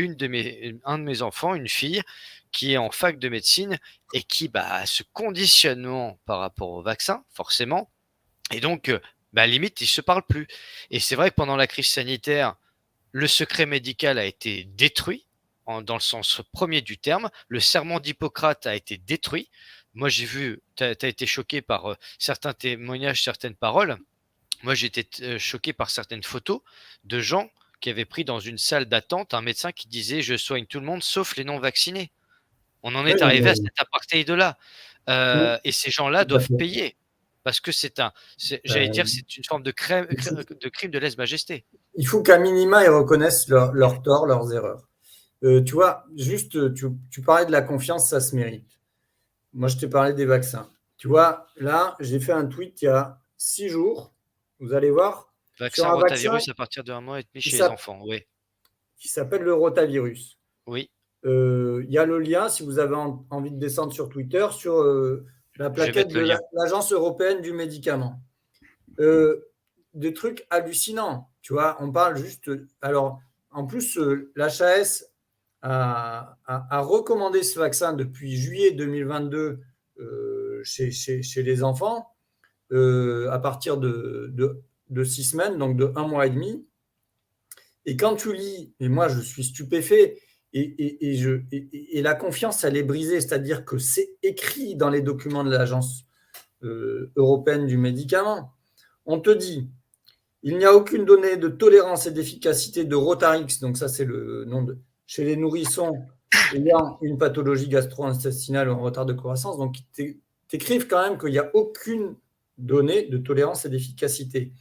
S1: un de mes enfants, une fille, qui est en fac de médecine et qui, bah, a ce conditionnement par rapport au vaccin, forcément, et donc, bah, limite, ils se parlent plus». Et c'est vrai que pendant la crise sanitaire, le secret médical a été détruit, dans le sens premier du terme. Le serment d'Hippocrate a été détruit. Moi, j'ai vu, tu as été choqué par certains témoignages, certaines paroles. Moi, j'étais choqué par certaines photos de gens qui avaient pris dans une salle d'attente un médecin qui disait: «Je soigne tout le monde sauf les non vaccinés». On en
S2: Oui,
S1: est
S2: non,
S1: arrivé à
S2: mais,
S1: cet apartheid-là. Et ces gens-là
S2: tout à
S1: doivent
S2: fait.
S1: payer parce que j'allais dire,
S2: Euh,
S1: c'est une forme
S2: il faut,
S1: de crime de lèse-majesté.
S2: il faut qu'à minima, ils reconnaissent leurs torts, leurs erreurs. Tu vois, juste, tu parlais de la confiance, ça se mérite. Moi, je t'ai parlé des vaccins. Tu vois, là, j'ai fait un tweet il y a 6 jours. Vous allez voir, sur
S1: Vaccin
S2: un vaccin
S1: rotavirus à partir de 1 mois et demi
S2: qui
S1: chez les
S2: s'appelle
S1: enfants, oui.
S2: le rotavirus.
S1: Oui,
S2: Il y a le lien, si vous avez envie de descendre sur Twitter, sur la
S1: je vais
S2: plaquette
S1: mettre le
S2: de
S1: lien.
S2: l'Agence européenne du médicament. Euh, des trucs hallucinants. Tu vois, on parle juste. Alors, en plus, l'HAS a recommandé ce vaccin depuis juillet 2022 chez les enfants à partir de 6 semaines, donc de 1 mois et demi. Et quand tu lis, et moi je suis stupéfait, et la confiance, elle est brisée, c'est-à-dire que c'est écrit dans les documents de l'Agence européenne du médicament. On te dit, il n'y a aucune donnée de tolérance et d'efficacité de Rotarix, donc ça c'est le nom de, chez les nourrissons ayant une pathologie gastro-intestinale ou un retard de croissance, donc ils t'écrivent quand même qu'il n'y a aucune donnée de tolérance et d'efficacité.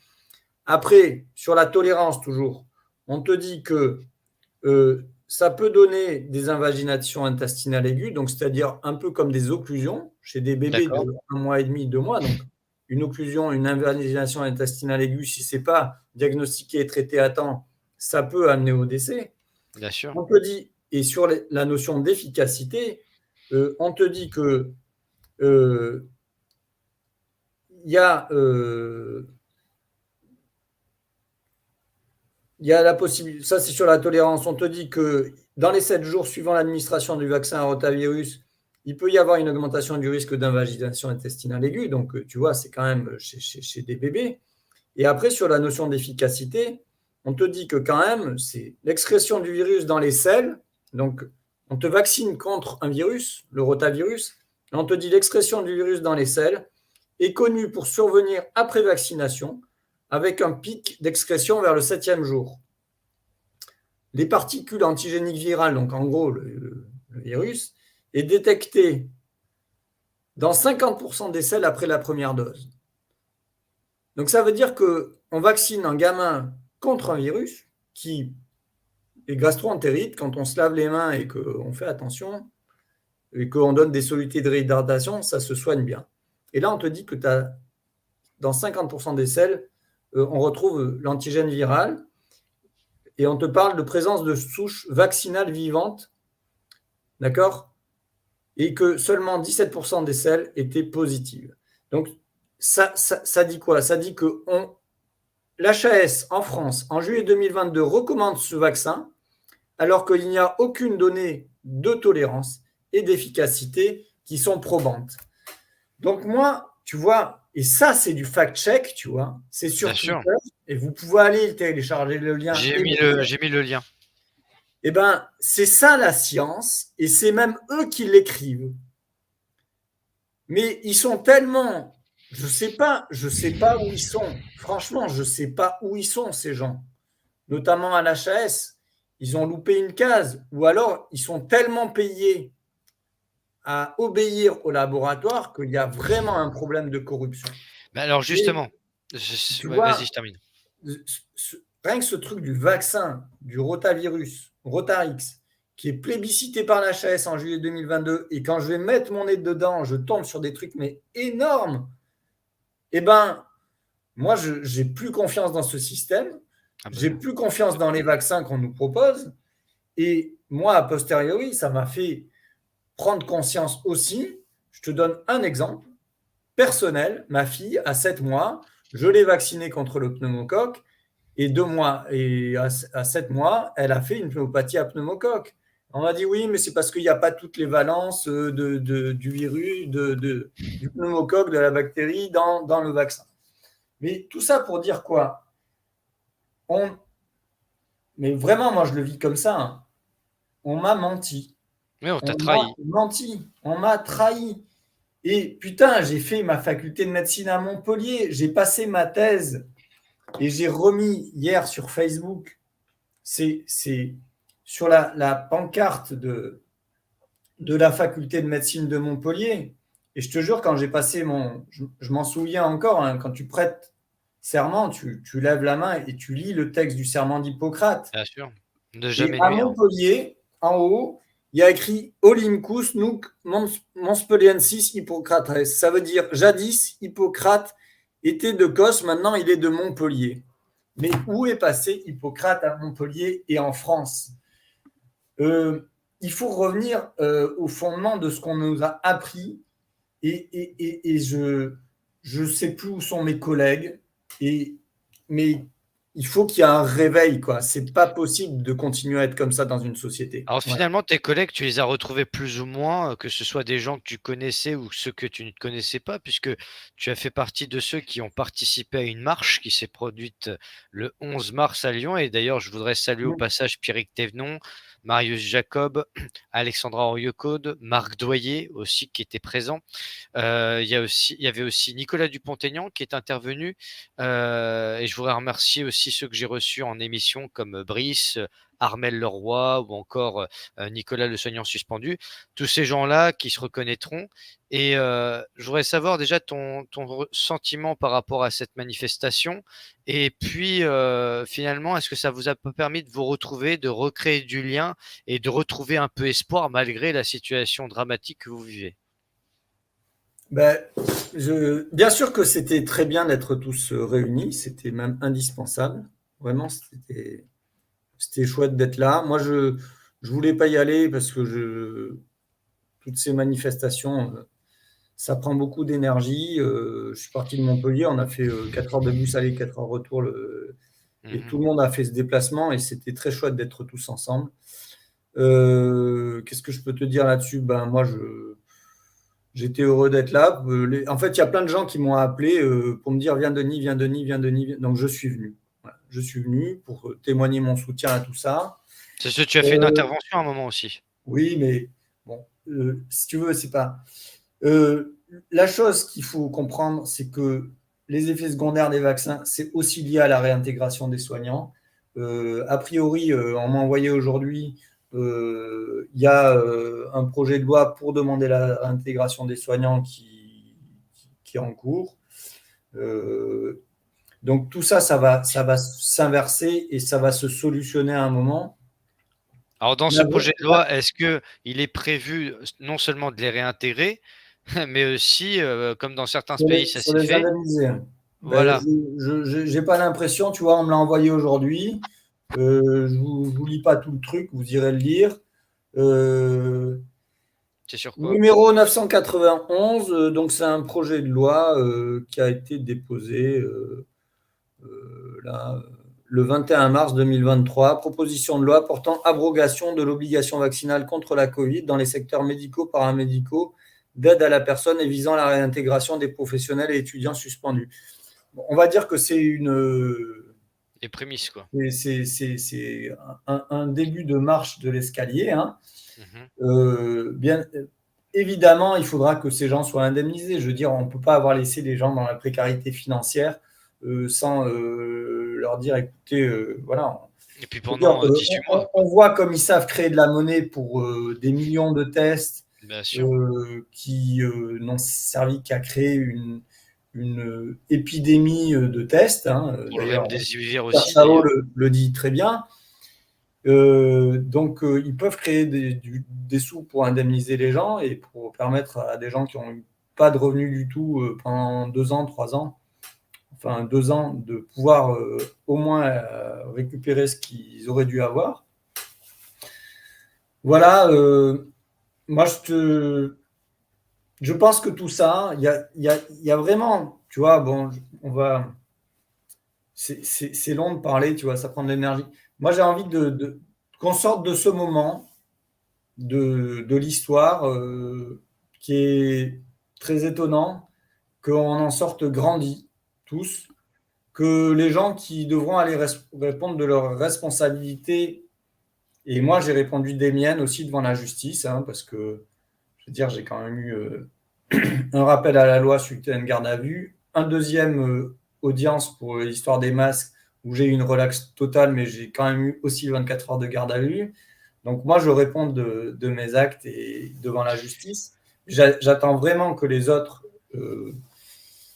S2: Après, sur la tolérance toujours, on te dit que ça peut donner des invaginations intestinales aiguës, donc c'est-à-dire un peu comme des occlusions chez des bébés de 1 mois et demi, 2 mois. Donc une occlusion, une invagination intestinale aiguë, si ce n'est pas diagnostiqué et traité à temps, ça peut amener au décès.
S1: Bien sûr.
S2: On te dit, et sur la notion d'efficacité, on te dit que il y a la possibilité, ça c'est sur la tolérance, on te dit que dans les 7 jours suivant l'administration du vaccin à rotavirus, il peut y avoir une augmentation du risque d'invagination intestinale aiguë, donc tu vois, c'est quand même chez des bébés. Et après, sur la notion d'efficacité, on te dit que quand même, c'est l'excrétion du virus dans les selles, donc on te vaccine contre un virus, le rotavirus, et on te dit l'excrétion du virus dans les selles est connue pour survenir après vaccination, avec un pic d'excrétion vers le 7e jour. Les particules antigéniques virales, donc en gros le virus, est détecté dans 50% des selles après la première dose. Donc ça veut dire qu'on vaccine un gamin contre un virus qui est gastro-entérite quand on se lave les mains et qu'on fait attention et qu'on donne des solutés de réhydratation, ça se soigne bien. Et là, on te dit que dans 50% des selles, on retrouve l'antigène viral et on te parle de présence de souches vaccinales vivantes, d'accord? Et que seulement 17% des selles étaient positives. Donc, ça dit quoi? Ça dit que l'HAS en France, en juillet 2022, recommande ce vaccin alors qu'il n'y a aucune donnée de tolérance et d'efficacité qui sont probantes. Donc moi, tu vois, et ça c'est du fact-check, tu vois, c'est sur Twitter, et vous pouvez aller télécharger le lien.
S1: J'ai mis le lien.
S2: Eh bien, c'est ça la science, et c'est même eux qui l'écrivent. Mais ils sont tellement... Je sais pas où ils sont. Franchement, je ne sais pas où ils sont, ces gens. Notamment à l'HAS. Ils ont loupé une case. Ou alors, ils sont tellement payés à obéir au laboratoire qu'il y a vraiment un problème de corruption.
S1: Mais alors justement, vas-y, je termine.
S2: Rien que ce truc du vaccin, du rotavirus, Rotarix, qui est plébiscité par la l'HAS en juillet 2022, et quand je vais mettre mon nez dedans, je tombe sur des trucs mais énormes. Eh ben, moi, je n'ai plus confiance dans ce système. J'ai plus confiance dans les vaccins qu'on nous propose. Et moi, a posteriori, ça m'a fait prendre conscience aussi. Je te donne un exemple personnel. Ma fille, à 7 mois, je l'ai vaccinée contre le pneumocoque. Et 2 mois, et à 7 mois, elle a fait une pneumopathie à pneumocoque. On m'a dit oui, mais c'est parce qu'il n'y a pas toutes les valences du virus, du pneumocoque, de la bactérie dans le vaccin. Mais tout ça pour dire quoi? Mais vraiment, moi, je le vis comme ça. Hein. On m'a menti.
S1: Mais on t'a trahi.
S2: On m'a trahi. Et putain, j'ai fait ma faculté de médecine à Montpellier. J'ai passé ma thèse et j'ai remis hier sur Facebook. C'est sur la pancarte de la faculté de médecine de Montpellier. Et je te jure, quand j'ai passé je m'en souviens encore, hein, quand tu prêtes serment, tu lèves la main et tu lis le texte du serment d'Hippocrate.
S1: Bien sûr. De jamais
S2: et à Montpellier, en haut, il y a écrit Olympus nunc Montpelliensis Hippocrates. Ça veut dire jadis Hippocrate était de Cos, maintenant il est de Montpellier. Mais où est passé Hippocrate à Montpellier et en France? Il faut revenir au fondement de ce qu'on nous a appris. Et je ne sais plus où sont mes collègues. Mais il faut qu'il y ait un réveil, quoi. C'est pas possible de continuer à être comme ça dans une société.
S1: Alors
S2: Ouais.
S1: finalement, tes collègues, tu les as retrouvés plus ou moins, que ce soit des gens que tu connaissais ou ceux que tu ne connaissais pas, puisque tu as fait partie de ceux qui ont participé à une marche qui s'est produite le 11 mars à Lyon. Et d'ailleurs, je voudrais saluer au
S2: Mmh.
S1: passage Pierrick Thévenon, Marius Jacob, Alexandra Oriocaude, Marc Doyer aussi qui était présent. Il y avait aussi Nicolas Dupont-Aignan qui est intervenu. Et je voudrais remercier aussi ceux que j'ai reçus en émission comme Brice, Armel Leroy ou encore Nicolas Le Soignant suspendu. Tous ces gens-là qui se reconnaîtront. Et je voudrais savoir déjà ton sentiment par rapport à cette manifestation. Et puis finalement, est-ce que ça vous a pas permis de vous retrouver, de recréer du lien et de retrouver un peu espoir malgré la situation dramatique que vous vivez?
S2: Ben, bien sûr que c'était très bien d'être tous réunis, c'était même indispensable. Vraiment, c'était chouette d'être là. Moi, je voulais pas y aller parce que toutes ces manifestations, ça prend beaucoup d'énergie. Je suis parti de Montpellier, on a fait 4 heures de bus aller, 4 heures retour, et tout
S1: Mhm.
S2: le monde a fait ce déplacement et c'était très chouette d'être tous ensemble. Qu'est-ce que je peux te dire là-dessus? Ben, moi, j'étais heureux d'être là. En fait, il y a plein de gens qui m'ont appelé pour me dire viens Denis, viens Denis, viens Denis. Donc, je suis venu. Voilà. Je suis venu pour témoigner mon soutien à tout ça.
S1: C'est ce que tu as fait une
S2: Euh,
S1: intervention à un moment aussi.
S2: oui, mais bon, si tu veux, c'est pas. La chose qu'il faut comprendre, c'est que les effets secondaires des vaccins, c'est aussi lié à la réintégration des soignants. A priori, on m'a envoyé aujourd'hui, il y a un projet de loi pour demander la réintégration des soignants qui est en cours. Euh, donc tout ça, ça va s'inverser et ça va se solutionner à un moment.
S1: Alors dans ce
S2: La-
S1: projet de loi, est-ce que il est prévu non seulement de les réintégrer, mais aussi, comme dans certains pays ça
S2: Sur
S1: s'est
S2: les
S1: fait,
S2: indemniser. Ben,
S1: voilà,
S2: j'ai pas l'impression, tu vois, on me l'a envoyé aujourd'hui. Je vous lis pas tout le truc, vous irez le lire. Euh,
S1: c'est sur quoi?
S2: Numéro 991, donc c'est un projet de loi qui a été déposé là, le 21 mars 2023. Proposition de loi portant abrogation de l'obligation vaccinale contre la Covid dans les secteurs médicaux, paramédicaux, d'aide à la personne et visant la réintégration des professionnels et étudiants suspendus. Bon, on va dire que
S1: Les prémices quoi.
S2: c'est un début de marche de l'escalier, hein.
S1: Mmh.
S2: Bien évidemment, il faudra que ces gens soient indemnisés. Je veux dire, on ne peut pas avoir laissé les gens dans la précarité financière sans leur dire, écoutez, voilà.
S1: Et puis
S2: Je veux dire,
S1: pendant, 18 mois
S2: on
S1: quoi.
S2: voit comme ils savent créer de la monnaie pour des millions de tests
S1: Bien sûr.
S2: qui n'ont servi qu'à créer une épidémie de tests, hein.
S1: Pour le
S2: D'ailleurs,
S1: remdesivir
S2: Pierre
S1: aussi
S2: Chaveau
S1: d'ailleurs.
S2: le dit très bien. Donc, ils peuvent créer des sous pour indemniser les gens et pour permettre à des gens qui n'ont pas de revenus du tout pendant 2 ans, 3 ans, enfin 2 ans, de pouvoir au moins récupérer ce qu'ils auraient dû avoir. Voilà, moi je pense que tout ça, il y a vraiment, tu vois, bon, c'est long de parler, tu vois, ça prend de l'énergie. Moi, j'ai envie qu'on sorte de ce moment de l'histoire qui est très étonnant, qu'on en sorte grandi tous, que les gens qui devront aller répondre de leurs responsabilités, et moi j'ai répondu des miennes aussi devant la justice, hein, parce que je veux dire, j'ai quand même eu un rappel à la loi suite à une garde à vue, un deuxième audience pour l'histoire des masques où j'ai eu une relaxe totale, mais j'ai quand même eu aussi 24 heures de garde à vue. Donc moi, je réponds de mes actes et devant la justice. J'attends vraiment que les autres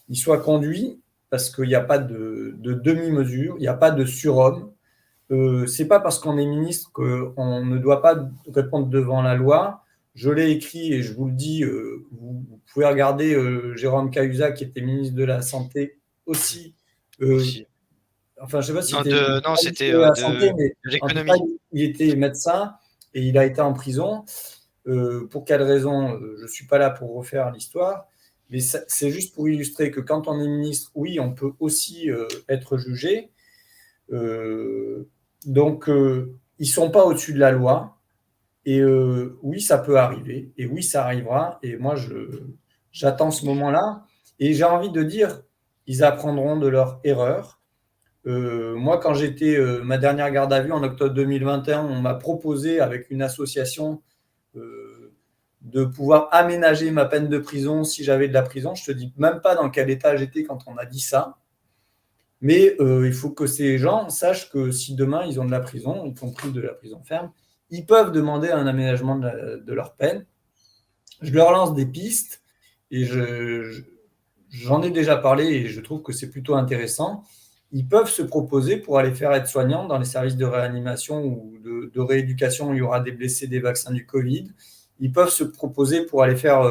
S2: y soient conduits parce qu'il n'y a pas de demi-mesure, il n'y a pas de surhomme. C'est pas parce qu'on est ministre qu'on ne doit pas répondre devant la loi. Je l'ai écrit et je vous le dis, vous pouvez regarder Jérôme Cahuzac qui était ministre de la Santé aussi. Euh,
S1: Aussi.
S2: enfin, je ne sais pas s'il
S1: Non
S2: était
S1: non,
S2: ministre
S1: c'était,
S2: de la Santé, mais
S1: de
S2: en tout cas,
S1: l'économie.
S2: il était médecin et il a été en prison. Pour quelle raison? Je ne suis pas là pour refaire l'histoire, mais c'est juste pour illustrer que quand on est ministre, oui, on peut aussi être jugé. Donc, ils ne sont pas au-dessus de la loi. Et oui, ça peut arriver. Et oui, ça arrivera. Et moi, j'attends ce moment-là. Et j'ai envie de dire, ils apprendront de leurs erreurs. Moi, quand j'étais ma dernière garde à vue en octobre 2021, on m'a proposé avec une association de pouvoir aménager ma peine de prison si j'avais de la prison. Je ne te dis même pas dans quel état j'étais quand on m'a dit ça. Mais il faut que ces gens sachent que si demain ils ont de la prison, y compris de la prison ferme, ils peuvent demander un aménagement de leur peine. Je leur lance des pistes et j'en ai déjà parlé et je trouve que c'est plutôt intéressant. Ils peuvent se proposer pour aller faire aide-soignant dans les services de réanimation ou de rééducation où il y aura des blessés des vaccins du Covid. Ils peuvent se proposer pour aller faire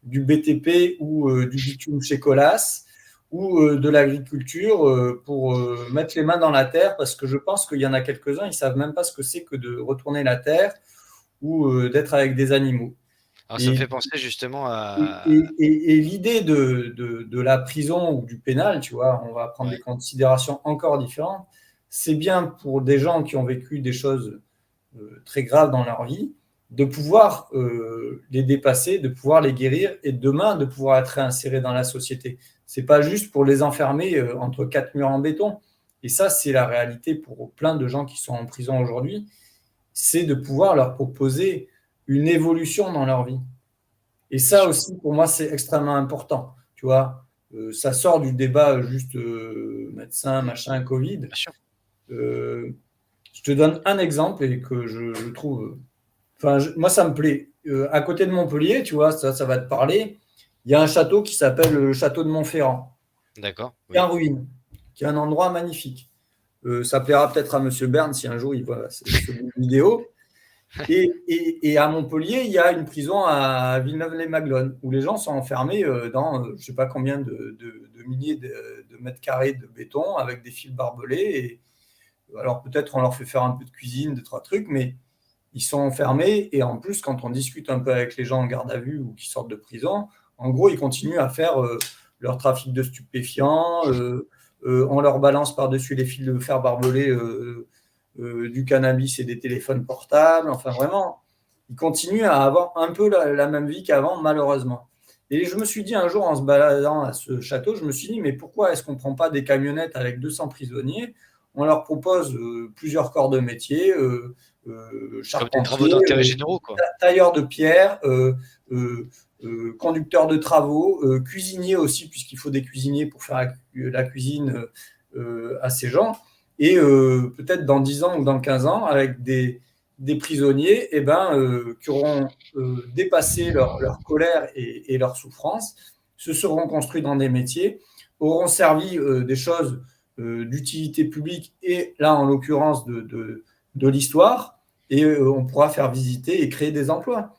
S2: du BTP ou du bitume chez Colas ou de l'agriculture pour mettre les mains dans la terre parce que je pense qu'il y en a quelques-uns, ils ne savent même pas ce que c'est que de retourner la terre ou d'être avec des animaux.
S1: Alors ça me
S2: Et
S1: fait penser justement
S2: et,
S1: à
S2: et l'idée de la prison ou du pénal, tu vois, on va prendre des
S1: ouais,
S2: considérations encore différentes. C'est bien pour des gens qui ont vécu des choses très graves dans leur vie, de pouvoir les dépasser, de pouvoir les guérir et demain de pouvoir être réinsérés dans la société. C'est pas juste pour les enfermer entre quatre murs en béton. Et ça, c'est la réalité pour plein de gens qui sont en prison aujourd'hui. C'est de pouvoir leur proposer une évolution dans leur vie. Et
S1: bien
S2: ça
S1: sûr,
S2: aussi, pour moi, c'est extrêmement important. Tu vois, ça sort du débat juste médecin, machin, Covid.
S1: bien sûr.
S2: Je te donne un exemple et que je trouve. Enfin, moi, ça me plaît. À côté de Montpellier, tu vois, ça va te parler. Il y a un château qui s'appelle le château de Montferrand,
S1: D'accord,
S2: qui est en
S1: oui.
S2: ruine, qui est un endroit magnifique. Ça plaira peut-être à Monsieur Bern si un jour il voit ce bout de vidéo. Et à Montpellier, il y a une prison à Villeneuve-les-Maglones où les gens sont enfermés dans je ne sais pas combien de milliers de mètres carrés de béton avec des fils barbelés. Et, alors peut-être on leur fait faire un peu de cuisine, deux, trois trucs, mais ils sont enfermés. Et en plus, quand on discute un peu avec les gens en garde à vue ou qui sortent de prison, en gros, ils continuent à faire leur trafic de stupéfiants. On leur balance par-dessus les fils de fer barbelés du cannabis et des téléphones portables. Enfin, vraiment, ils continuent à avoir un peu la même vie qu'avant, malheureusement. Et je me suis dit un jour, en se baladant à ce château, je me suis dit, mais pourquoi est-ce qu'on ne prend pas des camionnettes avec 200 prisonniers? On leur propose plusieurs corps de métier,
S1: Comme des travaux
S2: charpentier,
S1: d'intérêt généraux, quoi.
S2: tailleur de pierre, conducteur de travaux, cuisinier aussi, puisqu'il faut des cuisiniers pour faire la cuisine à ces gens. Et peut-être dans 10 ans ou dans 15 ans, avec des prisonniers eh ben, qui auront dépassé leur colère et leur souffrance, se seront construits dans des métiers, auront servi des choses d'utilité publique et là, en l'occurrence, de l'histoire, et on pourra faire visiter et créer des emplois.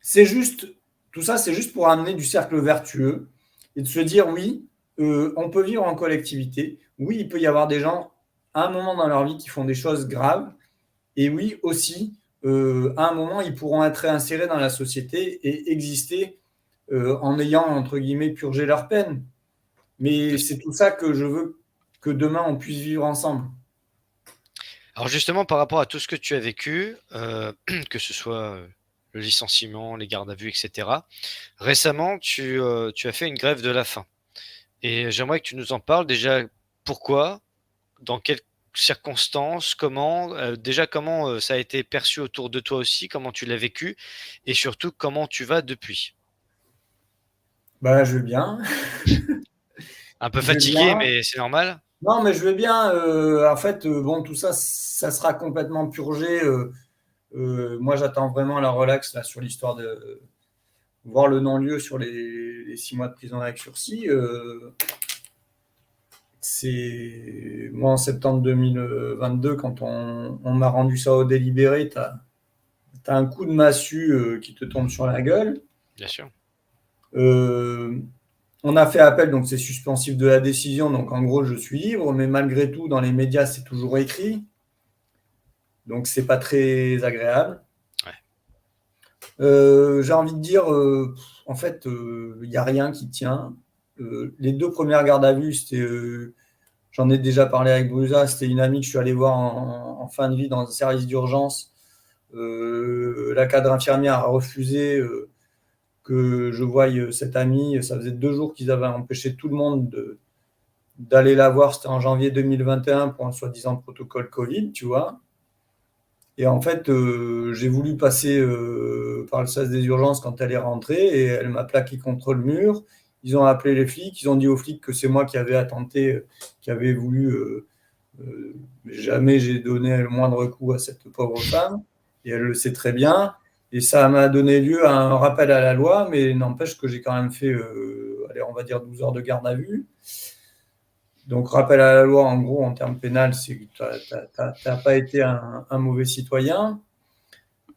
S2: C'est juste, tout ça, c'est juste pour amener du cercle vertueux et de se dire oui, on peut vivre en collectivité. Oui, il peut y avoir des gens à un moment dans leur vie qui font des choses graves. Et oui, aussi, à un moment, ils pourront être réinsérés dans la société et exister en ayant, entre guillemets, purgé leur peine. Mais
S1: Bien sûr.
S2: c'est tout ça que je veux que demain, on puisse vivre ensemble.
S1: Alors justement, par rapport à tout ce que tu as vécu, que ce soit, le licenciement, les gardes à vue et cetera. Récemment, tu as fait une grève de la faim et j'aimerais que tu nous en parles déjà. Pourquoi? Dans quelles circonstances? Comment? Déjà comment, ça a été perçu autour de toi aussi? Comment tu l'as vécu? Et surtout comment tu vas depuis?
S2: Bah, je vais bien.
S1: Un peu
S2: Je vais
S1: fatigué,
S2: bien.
S1: mais c'est normal?
S2: Non, mais je vais bien. En fait, bon, tout ça, ça sera complètement purgé. Moi, j'attends vraiment la relax là, sur l'histoire de voir le non-lieu sur les 6 mois de prison avec sursis. C'est moi en septembre 2022, quand on m'a rendu ça au délibéré, t'as un coup de massue qui te tombe sur la gueule.
S1: Bien sûr.
S2: Euh, on a fait appel, donc c'est suspensif de la décision, donc en gros je suis libre, mais malgré tout, dans les médias, c'est toujours écrit, donc c'est pas très agréable.
S1: Ouais.
S2: J'ai envie de dire, en fait, il n'y a rien qui tient. Les 2 premières gardes à vue, c'était j'en ai déjà parlé avec Brusa, c'était une amie que je suis allé voir en fin de vie dans un service d'urgence. La cadre infirmière a refusé que je voie cette amie. Ça faisait 2 jours qu'ils avaient empêché tout le monde d'aller la voir. C'était en janvier 2021 pour un soi-disant protocole Covid, tu vois. Et en fait, j'ai voulu passer par le sas des urgences quand elle est rentrée et elle m'a plaqué contre le mur. Ils ont appelé les flics, ils ont dit aux flics que c'est moi qui avais attenté, qui avait voulu. Jamais j'ai donné le moindre coup à cette pauvre femme et elle le sait très bien. Et ça m'a donné lieu à un rappel à la loi, mais n'empêche que j'ai quand même fait, allez, on va dire 12 heures de garde à vue. Donc, rappel à la loi, en gros, en termes pénals, c'est que tu n'as pas été un mauvais citoyen.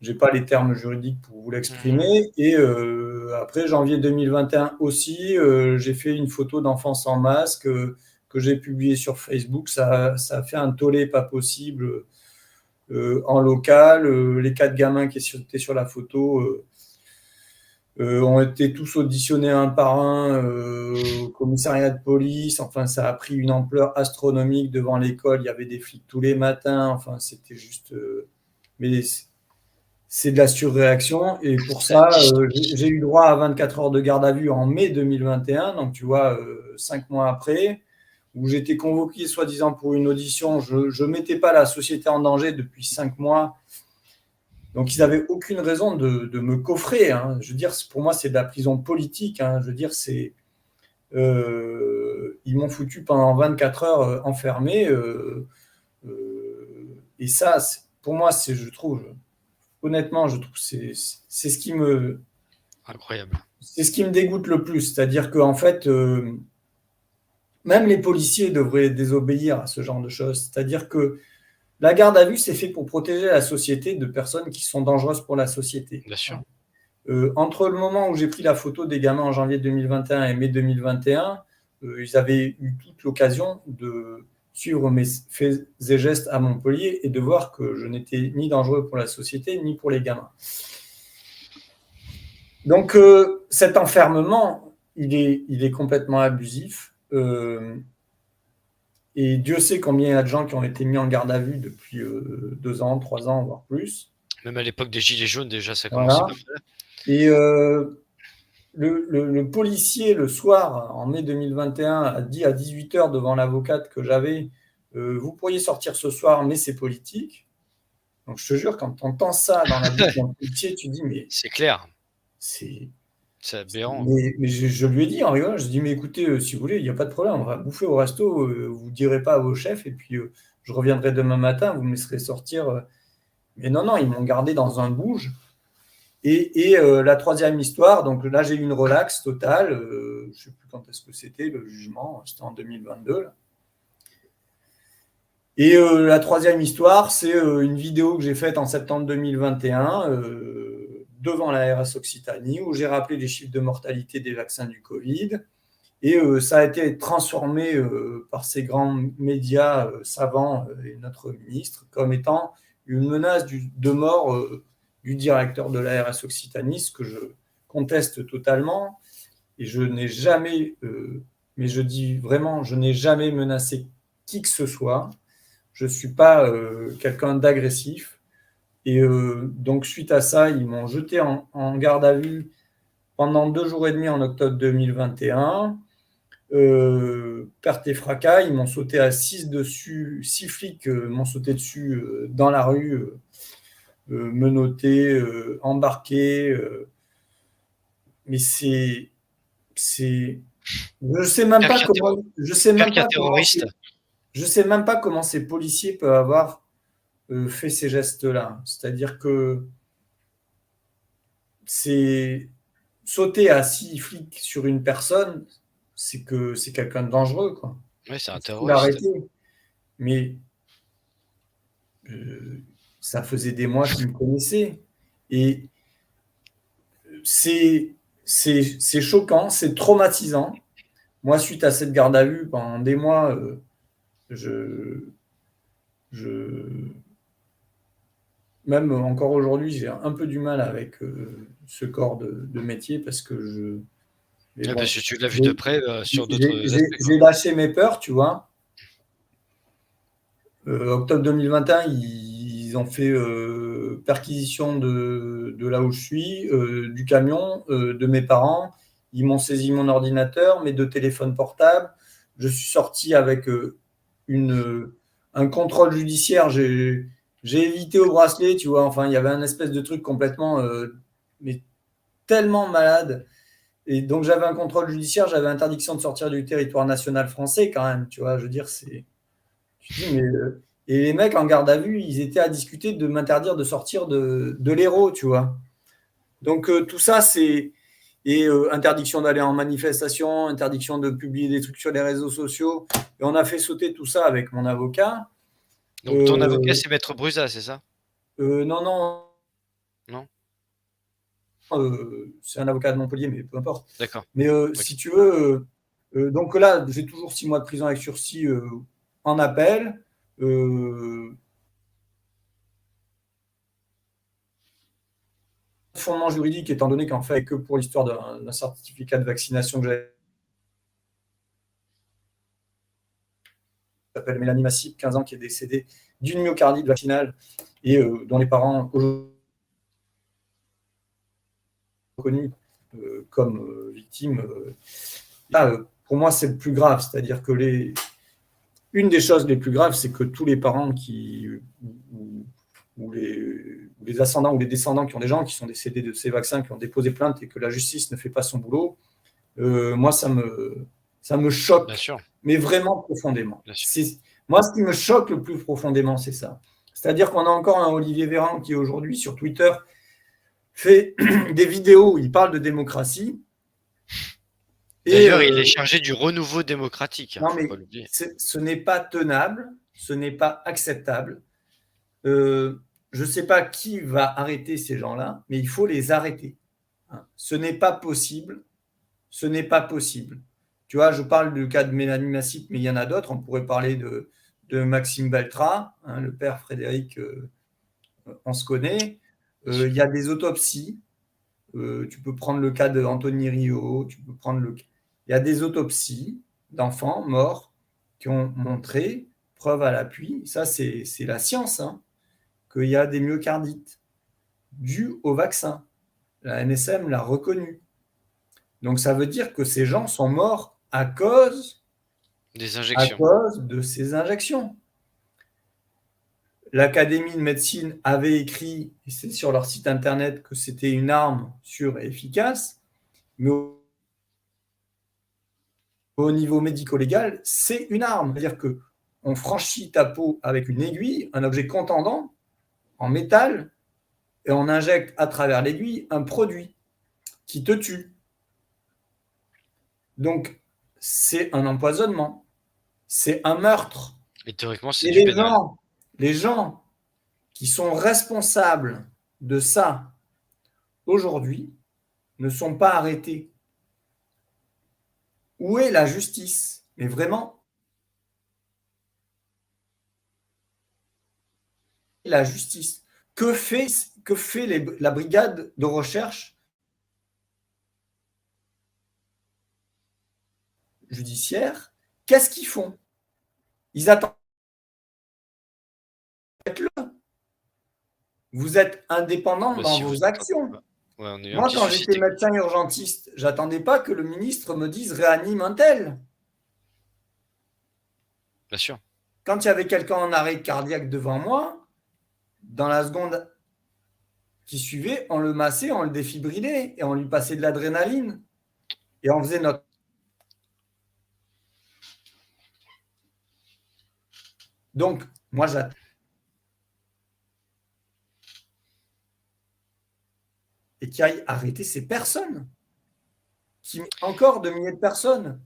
S2: Je n'ai pas les termes juridiques pour vous l'exprimer. Et après, janvier 2021 aussi, j'ai fait une photo d'enfant sans masque que j'ai publiée sur Facebook. Ça a fait un tollé pas possible en local. Les 4 gamins qui étaient sur la photo ont été tous auditionnés un par un au commissariat de police. Enfin, ça a pris une ampleur astronomique devant l'école. Il y avait des flics tous les matins. Enfin, c'était juste. Mais c'est de la surréaction. Et pour ça, j'ai eu droit à 24 heures de garde à vue en mai 2021. Donc, tu vois, 5 mois après, où j'étais convoqué soi-disant pour une audition. Je ne mettais pas la société en danger depuis 5 mois. Donc, ils n'avaient aucune raison de me coffrer. Hein. Je veux dire, pour moi, c'est de la prison politique. Hein. Je veux dire, ils m'ont foutu pendant 24 heures enfermé. Et ça, pour moi, je trouve, honnêtement, je trouve que c'est ce qui me.
S1: Incroyable.
S2: C'est ce qui me dégoûte le plus. C'est-à-dire qu'en fait, même les policiers devraient désobéir à ce genre de choses. C'est-à-dire que la garde à vue, c'est fait pour protéger la société de personnes qui sont dangereuses pour la société.
S1: Bien sûr.
S2: Entre le moment où j'ai pris la photo des gamins en janvier 2021 et mai 2021, ils avaient eu toute l'occasion de suivre mes faits et gestes à Montpellier et de voir que je n'étais ni dangereux pour la société ni pour les gamins. Donc cet enfermement, il est complètement abusif. Et Dieu sait combien il y a de gens qui ont été mis en garde à vue depuis 2 ans, 3 ans, voire plus.
S1: Même à l'époque des Gilets jaunes, déjà, ça commençait
S2: Voilà. Et le policier, le soir, en mai 2021, a dit à 18h devant l'avocate que j'avais, vous pourriez sortir ce soir, mais c'est politique. Donc je te jure, quand tu entends ça dans la bouche d'un policier, tu dis, mais
S1: c'est clair.
S2: C'est
S1: aberrant.
S2: Mais je lui ai dit en rigolant, je dis, mais écoutez, si vous voulez, il n'y a pas de problème, on va bouffer au resto, vous ne direz pas à vos chefs, et puis je reviendrai demain matin, vous me laisserez sortir. Mais non, ils m'ont gardé dans un bouge. Et la troisième histoire, donc là, j'ai eu une relaxe totale, je ne sais plus quand est-ce que c'était, le jugement, c'était en 2022. Là. Et la troisième histoire, c'est une vidéo que j'ai faite en septembre 2021 devant la RS Occitanie, où j'ai rappelé les chiffres de mortalité des vaccins du Covid. Et ça a été transformé par ces grands médias savants et notre ministre comme étant une menace de mort du directeur de la RS Occitanie, ce que je conteste totalement. Et je n'ai jamais, mais je dis vraiment, je n'ai jamais menacé qui que ce soit. Je ne suis pas quelqu'un d'agressif. Et donc, suite à ça, ils m'ont jeté en garde à vue pendant 2 jours et demi en octobre 2021. Perte et fracas, ils m'ont sauté à 6 dessus, 6 flics m'ont sauté dessus dans la rue, menottés, embarqués. Mais je sais même pas comment, je sais même pas comment ces policiers peuvent avoir fait ces gestes-là. C'est-à-dire que c'est sauter à 6 flics sur une personne, c'est que c'est quelqu'un de dangereux, quoi.
S1: Oui, c'est un
S2: Il faut
S1: terroriste.
S2: l'arrêter. Mais ça faisait des mois qu'ils me connaissaient. Et c'est choquant, c'est traumatisant. Moi, suite à cette garde à vue, pendant des mois, même encore aujourd'hui, j'ai un peu du mal avec ce corps de métier parce que
S1: parce que tu l'as vu de près sur d'autres aspects.
S2: J'ai lâché mes peurs, tu vois. octobre 2021, ils ont fait perquisition de là où je suis, du camion, de mes parents. Ils m'ont saisi mon ordinateur, mes 2 téléphones portables. Je suis sorti avec un contrôle judiciaire. J'ai évité au bracelet, tu vois. Enfin, il y avait un espèce de truc complètement, mais tellement malade. Et donc, j'avais un contrôle judiciaire, j'avais interdiction de sortir du territoire national français quand même, tu vois. Je veux dire, c'est. Tu dis, mais. Et les mecs en garde à vue, ils étaient à discuter de m'interdire de sortir de l'Hérault, tu vois. Donc, tout ça, c'est. Et interdiction d'aller en manifestation, interdiction de publier des trucs sur les réseaux sociaux. Et on a fait sauter tout ça avec mon avocat.
S1: Donc ton avocat, c'est Maître Brusa, c'est ça?
S2: Non, non,
S1: Non?
S2: c'est un avocat de Montpellier, mais peu importe.
S1: D'accord.
S2: Mais si tu veux, donc là, j'ai toujours 6 mois de prison avec sursis en appel. Fondement juridique, étant donné qu'en fait, que pour l'histoire d'un certificat de vaccination que j'avais, qui s'appelle Mélanie Massip, 15 ans, qui est décédée d'une myocardite vaccinale et dont les parents aujourd'hui reconnus comme victimes. Là, pour moi, c'est le plus grave. C'est-à-dire que une des choses les plus graves, c'est que tous les parents ou les ascendants ou les descendants qui ont des gens qui sont décédés de ces vaccins, qui ont déposé plainte et que la justice ne fait pas son boulot, moi, ça me choque, mais vraiment profondément. Moi, ce qui me choque le plus profondément, c'est ça. C'est-à-dire qu'on a encore un Olivier Véran qui, aujourd'hui, sur Twitter, fait des vidéos où il parle de démocratie.
S1: D'ailleurs, il est chargé du renouveau démocratique.
S2: Non, mais ce n'est pas tenable, ce n'est pas acceptable. Je ne sais pas qui va arrêter ces gens-là, mais il faut les arrêter. Ce n'est pas possible. Ce n'est pas possible. Tu vois, je parle du cas de Mélanie Massip, mais il y en a d'autres. On pourrait parler de Maxime Beltra, le père Frédéric, on se connaît. Il y a des autopsies. Tu peux prendre le cas d'Anthony Rio. Il y a des autopsies d'enfants morts qui ont montré, preuve à l'appui, ça c'est la science, qu'il y a des myocardites dus au vaccin. La NSM l'a reconnu. Donc ça veut dire que ces gens sont morts à cause de ces injections. L'Académie de médecine avait écrit, et c'est sur leur site internet, que c'était une arme sûre et efficace, mais au niveau médico-légal, c'est une arme. C'est-à-dire qu'on franchit ta peau avec une aiguille, un objet contendant, en métal, et on injecte à travers l'aiguille un produit qui te tue. Donc, c'est un empoisonnement, c'est un meurtre.
S1: Et théoriquement, c'est du pénal.
S2: Les gens qui sont responsables de ça aujourd'hui ne sont pas arrêtés. Où est la justice? Mais vraiment, la justice. Que fait la brigade de recherche judiciaire? Qu'est-ce qu'ils font? Ils attendent. Vous êtes indépendant dans vos actions. Moi, quand j'étais médecin urgentiste, j'attendais pas que le ministre me dise réanime un tel.
S1: Bien sûr.
S2: Quand il y avait quelqu'un en arrêt cardiaque devant moi, dans la seconde qui suivait, on le massait, on le défibrilait et on lui passait de l'adrénaline. Et on faisait notre. Donc, moi, j'attends. Et qui aille arrêter ces personnes. Encore de milliers de personnes.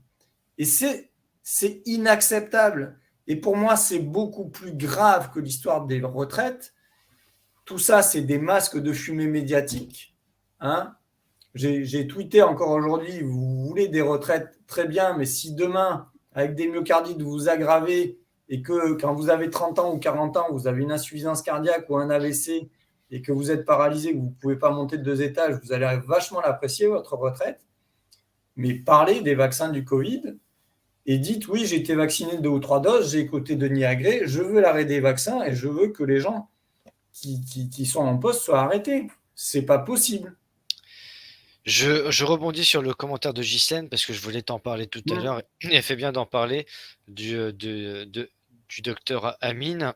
S2: Et c'est inacceptable. Et pour moi, c'est beaucoup plus grave que l'histoire des retraites. Tout ça, c'est des masques de fumée médiatique. J'ai tweeté encore aujourd'hui, vous voulez des retraites, très bien, mais si demain, avec des myocardites, vous vous aggravez et que quand vous avez 30 ans ou 40 ans, vous avez une insuffisance cardiaque ou un AVC et que vous êtes paralysé, que vous ne pouvez pas monter de 2 étages, vous allez vachement l'apprécier, votre retraite. Mais parler des vaccins du Covid, et dites oui, j'ai été vacciné 2 ou 3 doses, j'ai écouté Denis Agré, je veux l'arrêt des vaccins et je veux que les gens qui sont en poste soient arrêtés. C'est pas possible.
S1: Je rebondis sur le commentaire de Ghislaine parce que je voulais t'en parler tout à
S2: Mmh.
S1: l'heure. Et elle fait bien d'en parler du docteur Amine,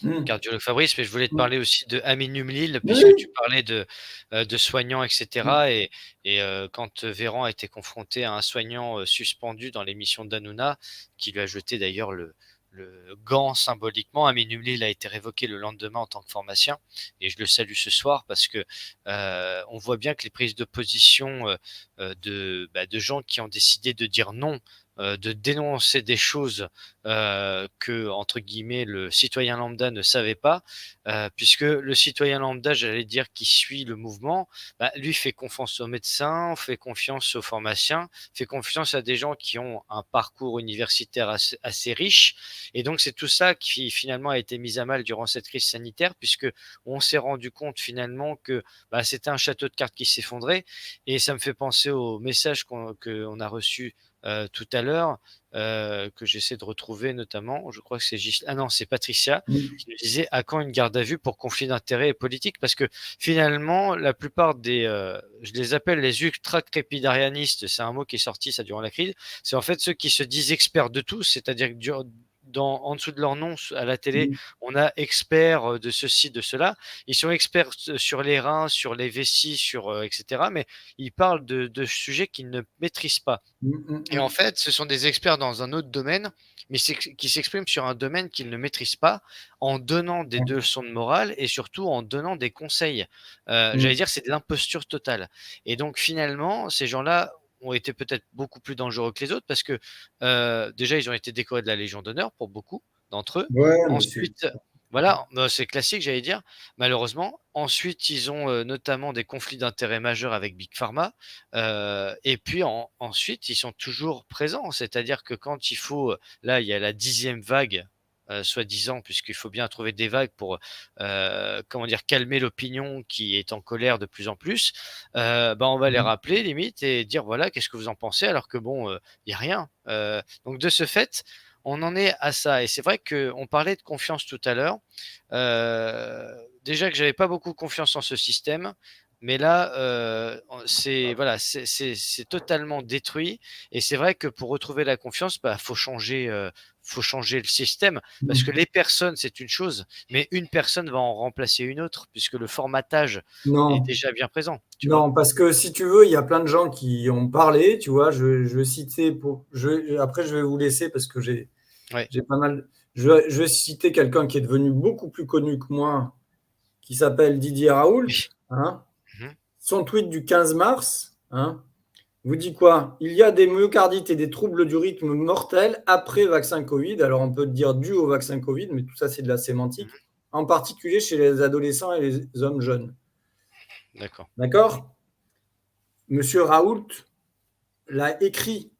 S2: Mmh.
S1: cardiologue Fabrice, mais je voulais te
S2: Mmh.
S1: parler aussi de Amin Numlil, puisque tu
S2: Oui.
S1: parlais de soignants,
S2: Mmh.
S1: etc. Et quand Véran a été confronté à un soignant suspendu dans l'émission d'Hanouna, qui lui a jeté d'ailleurs le gant symboliquement, Amin Numlil a été révoqué le lendemain en tant que pharmacien, et je le salue ce soir parce que on voit bien que les prises de position de gens qui ont décidé de dire non, de dénoncer des choses que, entre guillemets, le citoyen lambda ne savait pas, puisque le citoyen lambda, j'allais dire, qui suit le mouvement, bah, lui fait confiance aux médecins, fait confiance aux pharmaciens, fait confiance à des gens qui ont un parcours universitaire assez riche. Et donc, c'est tout ça qui, finalement, a été mis à mal durant cette crise sanitaire, puisque on s'est rendu compte, finalement, que bah, c'était un château de cartes qui s'effondrait. Et ça me fait penser au message qu'on a reçu tout à l'heure, que j'essaie de retrouver notamment. Je crois que c'est Ah non, c'est Patricia
S2: Mmh.
S1: qui nous disait à quand une garde à vue pour conflit d'intérêts politique, parce que finalement, la plupart je les appelle les ultra-crépidarianistes, c'est un mot qui est sorti ça durant la crise, c'est en fait ceux qui se disent experts de tout, c'est-à-dire que en dessous de leur nom à la télé,
S2: Mmh.
S1: on a experts de ceci, de cela. Ils sont experts sur les reins, sur les vessies, etc. Mais ils parlent de sujets qu'ils ne maîtrisent pas.
S2: Mmh. Mmh.
S1: Et en
S2: Mmh.
S1: fait, ce sont des experts dans un autre domaine, mais qui s'expriment sur un domaine qu'ils ne maîtrisent pas, en donnant des leçons de morale et surtout en donnant des conseils. J'allais
S2: Mmh.
S1: dire, c'est de l'imposture totale. Et donc finalement, ces gens-là ont été peut-être beaucoup plus dangereux que les autres parce que déjà, ils ont été décorés de la Légion d'honneur pour beaucoup d'entre eux.
S2: Ouais, mais c'est
S1: Ensuite, voilà, bah, c'est classique, j'allais dire, malheureusement. Ensuite, ils ont notamment des conflits d'intérêts majeurs avec Big Pharma. Et puis ensuite, ils sont toujours présents. C'est-à-dire que quand il faut, là, il y a la 10e vague, soi-disant, puisqu'il faut bien trouver des vagues pour, comment dire, calmer l'opinion qui est en colère de plus en plus. Bah, on va les
S2: mmh.
S1: rappeler limite et dire voilà, qu'est-ce que vous en pensez, alors que bon, il y a rien. Donc de ce fait, on en est à ça. Et c'est vrai qu'on parlait de confiance tout à l'heure. Déjà que j'avais pas beaucoup confiance en ce système. Mais là, c'est voilà, c'est totalement détruit. Et c'est vrai que pour retrouver la confiance, bah, faut changer le système. Parce que
S2: Mmh.
S1: les personnes, c'est une chose, mais une personne va en remplacer une autre, puisque le formatage est
S2: Non,
S1: déjà bien présent, tu vois?
S2: non, parce que si tu veux, il y a plein de gens qui ont parlé, tu vois. Je vais citer après, je vais vous laisser parce que
S1: Ouais.
S2: j'ai pas mal. Je vais citer quelqu'un qui est devenu beaucoup plus connu que moi, qui s'appelle Didier Raoult.
S1: Oui.
S2: Hein.
S1: Mmh.
S2: Son tweet du 15 mars, hein, vous dit quoi? Il y a des myocardites et des troubles du rythme mortels après vaccin Covid. Alors, on peut dire dû au vaccin Covid, mais tout ça, c'est de la sémantique,
S1: Mmh.
S2: en particulier chez les adolescents et les hommes jeunes.
S1: D'accord.
S2: D'accord? Monsieur Raoult l'a écrit.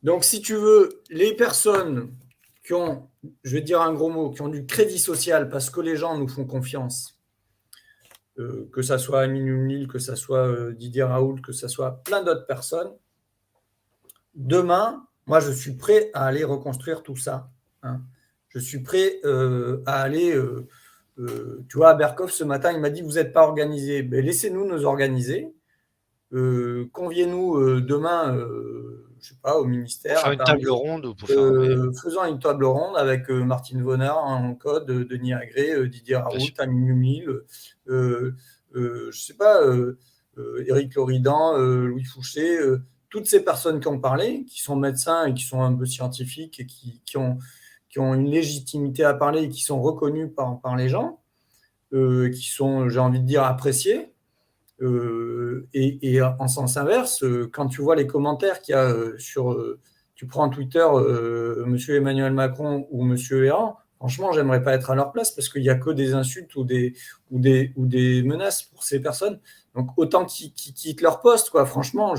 S2: Donc, si tu veux, les personnes qui ont, je vais dire un gros mot, qui ont du crédit social parce que les gens nous font confiance, que ça soit Amin Oumnil, que ça soit Didier Raoult, que ça soit plein d'autres personnes, demain, moi, je suis prêt à aller reconstruire tout ça. Hein. Je suis prêt à aller. Tu vois, à Berkoff, ce matin, il m'a dit: vous n'êtes pas organisé. Ben, laissez-nous nous organiser. Conviez-nous demain, je sais pas, au
S1: Pour
S2: ministère,
S1: faire
S2: à
S1: une table
S2: Paris.
S1: ronde ou pour faire un ouais,
S2: Faisons une table ronde avec Martine Vonner en code, Denis Agré, Didier
S1: bien
S2: Raoult,
S1: sûr.
S2: Amin Numil, je sais pas, Éric Loridan, Louis Fouché, toutes ces personnes qui ont parlé, qui sont médecins et qui sont un peu scientifiques et qui ont une légitimité à parler et qui sont reconnus par les gens, qui sont, j'ai envie de dire, appréciés. Et en sens inverse, quand tu vois les commentaires qu'il y a tu prends Twitter, Monsieur Emmanuel Macron ou Monsieur Véran, franchement, j'aimerais pas être à leur place parce qu'il y a que des insultes ou des menaces pour ces personnes. Donc autant qu'ils quittent leur poste, quoi. Franchement,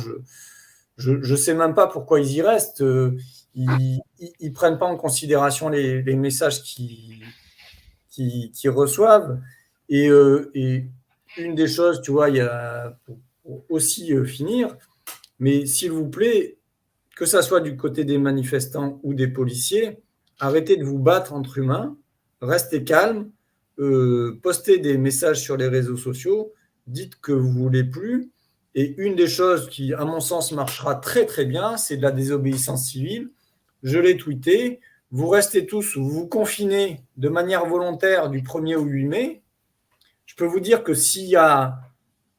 S2: je sais même pas pourquoi ils y restent. Ils prennent pas en considération les messages qu'ils reçoivent. Et une des choses, tu vois, il y a pour aussi finir, mais s'il vous plaît, que ça soit du côté des manifestants ou des policiers, arrêtez de vous battre entre humains, restez calme, postez des messages sur les réseaux sociaux, dites que vous ne voulez plus. Et une des choses qui, à mon sens, marchera très très bien, c'est de la désobéissance civile. Je l'ai tweeté. Vous restez tous, vous vous confinez de manière volontaire du 1er au 8 mai. Je peux vous dire que s'il y a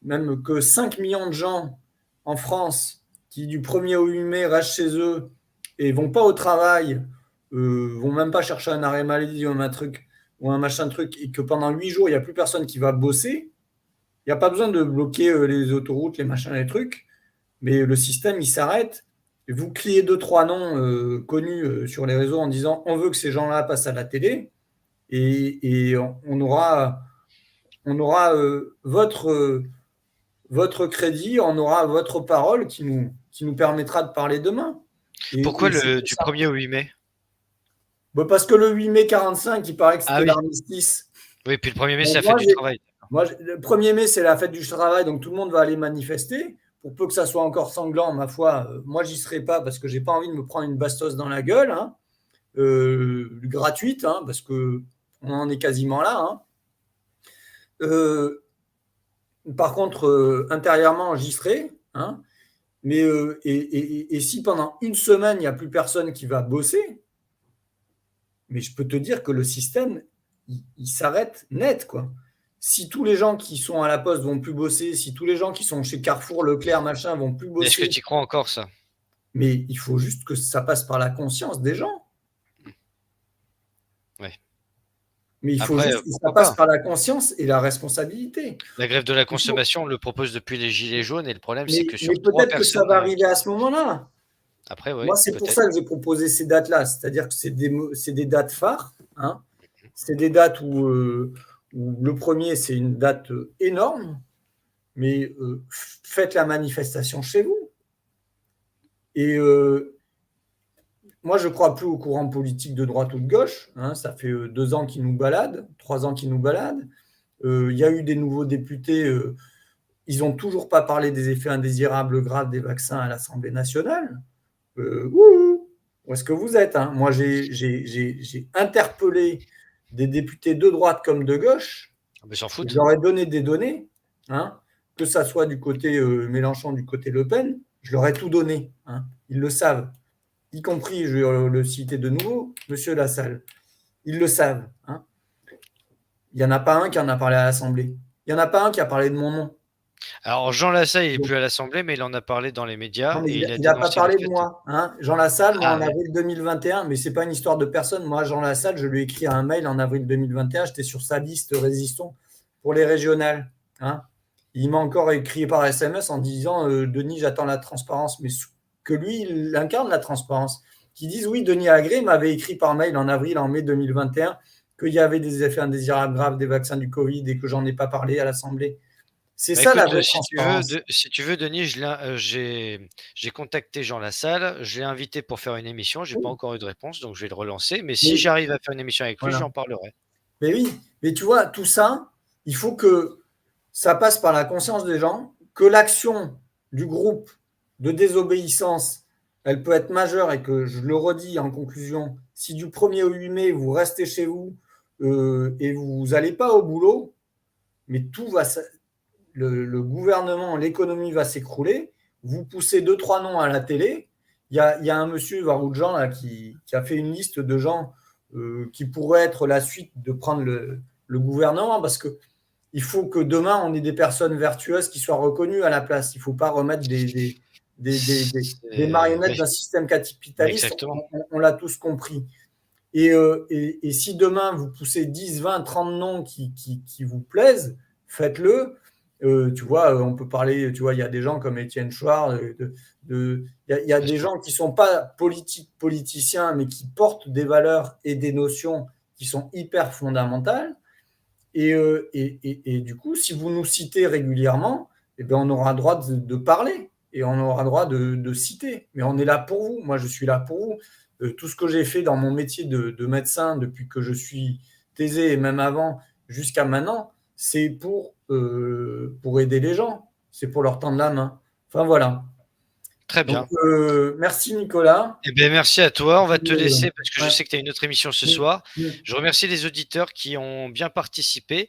S2: même que 5 millions de gens en France qui, du 1er au 8 mai, restent chez eux et ne vont pas au travail, vont même pas chercher un arrêt maladie ou un truc, ou un machin truc, et que pendant 8 jours, il n'y a plus personne qui va bosser, il n'y a pas besoin de bloquer les autoroutes, les machins, les trucs, mais le système, il s'arrête. Vous criez 2, 3 noms connus sur les réseaux en disant on veut que ces gens-là passent à la télé, et on aura votre crédit, on aura votre parole qui nous permettra de parler demain.
S1: Pourquoi du 1er au 8 mai?
S2: Parce que le 8 mai 45, il paraît que c'était
S1: Ah oui.
S2: l'armistice.
S1: Oui, puis le 1er mai, c'est la fête du travail.
S2: Moi, le 1er mai, c'est la fête du travail, donc tout le monde va aller manifester. Pour peu que ça soit encore sanglant, ma foi, moi, j'y serai pas parce que j'ai pas envie de me prendre une bastos dans la gueule, hein, gratuite, hein, parce qu'on en est quasiment là. Hein. Par contre, intérieurement, j'y serai. Hein, mais et si pendant une semaine, il n'y a plus personne qui va bosser, mais je peux te dire que le système, il s'arrête net, quoi. Si tous les gens qui sont à la poste vont plus bosser, si tous les gens qui sont chez Carrefour, Leclerc, machin, vont plus bosser.
S1: Est-ce que tu y crois encore, ça?
S2: Mais il faut juste que ça passe par la conscience des gens.
S1: Ouais.
S2: Mais il faut juste que ça passe par la conscience et la responsabilité.
S1: La grève de la consommation, on le propose depuis les Gilets jaunes, et le problème, c'est que sur
S2: mais peut-être que ça va arriver à ce moment-là.
S1: Après, oui.
S2: Moi, c'est pour ça que j'ai proposé ces dates-là. C'est-à-dire que c'est des dates phares. Hein. C'est des dates où le 1er, c'est une date énorme, mais faites la manifestation chez vous. Et moi, je ne crois plus au courant politique de droite ou de gauche. Hein. Ça fait 2 ans qu'ils nous baladent, 3 ans qu'ils nous baladent. Il y a eu des nouveaux députés. Ils n'ont toujours pas parlé des effets indésirables graves des vaccins à l'Assemblée nationale. Où est-ce que vous êtes, hein? Moi, j'ai interpellé des députés de droite comme de gauche.
S1: Mais s'en foutent.
S2: Je leur ai donné des données, hein, que ça soit du côté Mélenchon, du côté Le Pen, je leur ai tout donné. Hein. Ils le savent. Y compris, je vais le citer de nouveau, Monsieur Lassalle. Ils le savent. Hein. Il n'y en a pas un qui en a parlé à l'Assemblée. Il n'y en a pas un qui a parlé de mon nom.
S1: Alors, Jean Lassalle, il n'est plus à l'Assemblée, mais il en a parlé dans les médias.
S2: Non, il n'a pas parlé de moi. Hein. Jean Lassalle, moi, en avril 2021, mais ce n'est pas une histoire de personne. Moi, Jean Lassalle, je lui ai écrit un mail en avril 2021. J'étais sur sa liste Résistons pour les régionales. Hein. Il m'a encore écrit par SMS en disant Denis, j'attends la transparence. Mais que lui, il incarne la transparence. Qui disent oui, Denis Agré m'avait écrit par mail en mai 2021 qu'il y avait des effets indésirables graves des vaccins du Covid et que j'en ai pas parlé à l'Assemblée. C'est ça la vraie transparence.
S1: Si tu veux, Denis, j'ai contacté Jean Lassalle, je l'ai invité pour faire une émission, je n'ai pas encore eu de réponse, donc je vais le relancer. Mais si j'arrive à faire une émission avec lui, j'en parlerai.
S2: Mais oui, mais tu vois, tout ça, il faut que ça passe par la conscience des gens, que l'action du groupe de désobéissance, elle peut être majeure et que, je le redis en conclusion, si du 1er au 8 mai, vous restez chez vous et vous n'allez pas au boulot, mais tout va... Le gouvernement, l'économie va s'écrouler. Vous poussez 2, 3 noms à la télé. Il y a un monsieur, Varoudjan, là, qui a fait une liste de gens qui pourraient être la suite de prendre le gouvernement, parce qu'il faut que demain, on ait des personnes vertueuses qui soient reconnues à la place. Il ne faut pas remettre des marionnettes d'un système capitaliste. On l'a tous compris. Et si demain, vous poussez 10, 20, 30 noms qui vous plaisent, faites-le. Tu vois, on peut parler, tu vois, il y a des gens comme Étienne Chouard, il y a des gens qui ne sont pas politiciens, mais qui portent des valeurs et des notions qui sont hyper fondamentales. Et du coup, si vous nous citez régulièrement, eh bien, on aura droit de parler et on aura droit de citer. Mais on est là pour vous. Moi, je suis là pour vous. Tout ce que j'ai fait dans mon métier de médecin depuis que je suis thésé et même avant jusqu'à maintenant, c'est pour aider les gens, c'est pour leur tendre la main. Enfin, voilà.
S1: Très
S2: Donc,
S1: bien.
S2: merci Nicolas.
S1: Eh beh, merci à toi. On va te
S2: Heu,
S1: laisser parce que je
S2: ouais.
S1: sais que tu as une autre émission ce
S2: Mmh.
S1: soir.
S2: Mmh.
S1: Je remercie les auditeurs qui ont bien participé.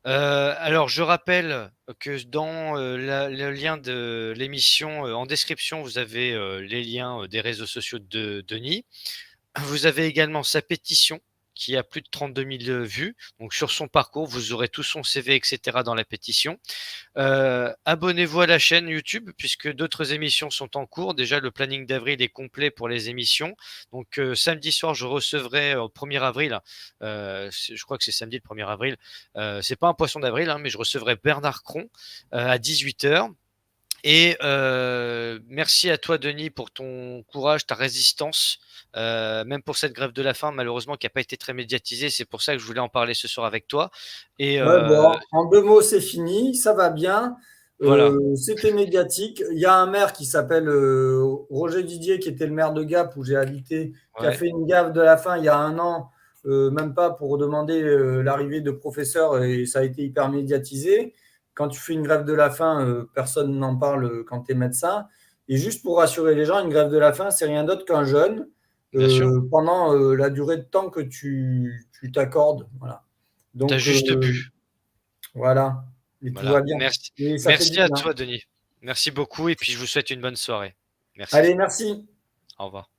S1: Alors je rappelle que dans, le lien de l'émission, en description, vous avez, les liens, des réseaux sociaux de Denis. Vous avez également sa pétition qui a plus de 32 000 vues. Donc sur son parcours, vous aurez tout son CV et cetera dans la pétition. Abonnez-vous à la chaîne YouTube puisque d'autres émissions sont en cours. Déjà, le planning d'avril est complet pour les émissions. Donc, samedi soir, je recevrai au 1er avril, je crois que c'est samedi le 1er avril, c'est pas un poisson d'avril, hein, mais je recevrai Bernard Cron à 18h. Et merci à toi, Denis, pour ton courage, ta résistance, même pour cette grève de la faim, malheureusement, qui n'a pas été très médiatisée. C'est pour ça que je voulais en parler ce soir avec toi. Et
S2: Ouais, bon, en 2 mots, c'est fini, ça va bien.
S1: voilà,
S2: C'était médiatique. Il y a un maire qui s'appelle Roger Didier, qui était le maire de Gap où j'ai habité, qui a
S1: ouais,
S2: fait une gaffe de la faim il y a un an, même pas pour demander l'arrivée de professeurs, et ça a été hyper médiatisé. Quand tu fais une grève de la faim, personne n'en parle quand tu es médecin. Et juste pour rassurer les gens, une grève de la faim, c'est rien d'autre qu'un jeûne
S1: bien sûr.
S2: pendant la durée de temps que tu t'accordes. Voilà.
S1: Tu as
S2: Donc,
S1: juste bu.
S2: voilà, et tout va
S1: Voilà.
S2: bien.
S1: Merci.
S2: Et ça fait du
S1: Merci à
S2: bien.
S1: toi, Denis. Merci beaucoup et puis je vous souhaite une bonne soirée. Merci.
S2: Allez, merci.
S1: Au revoir.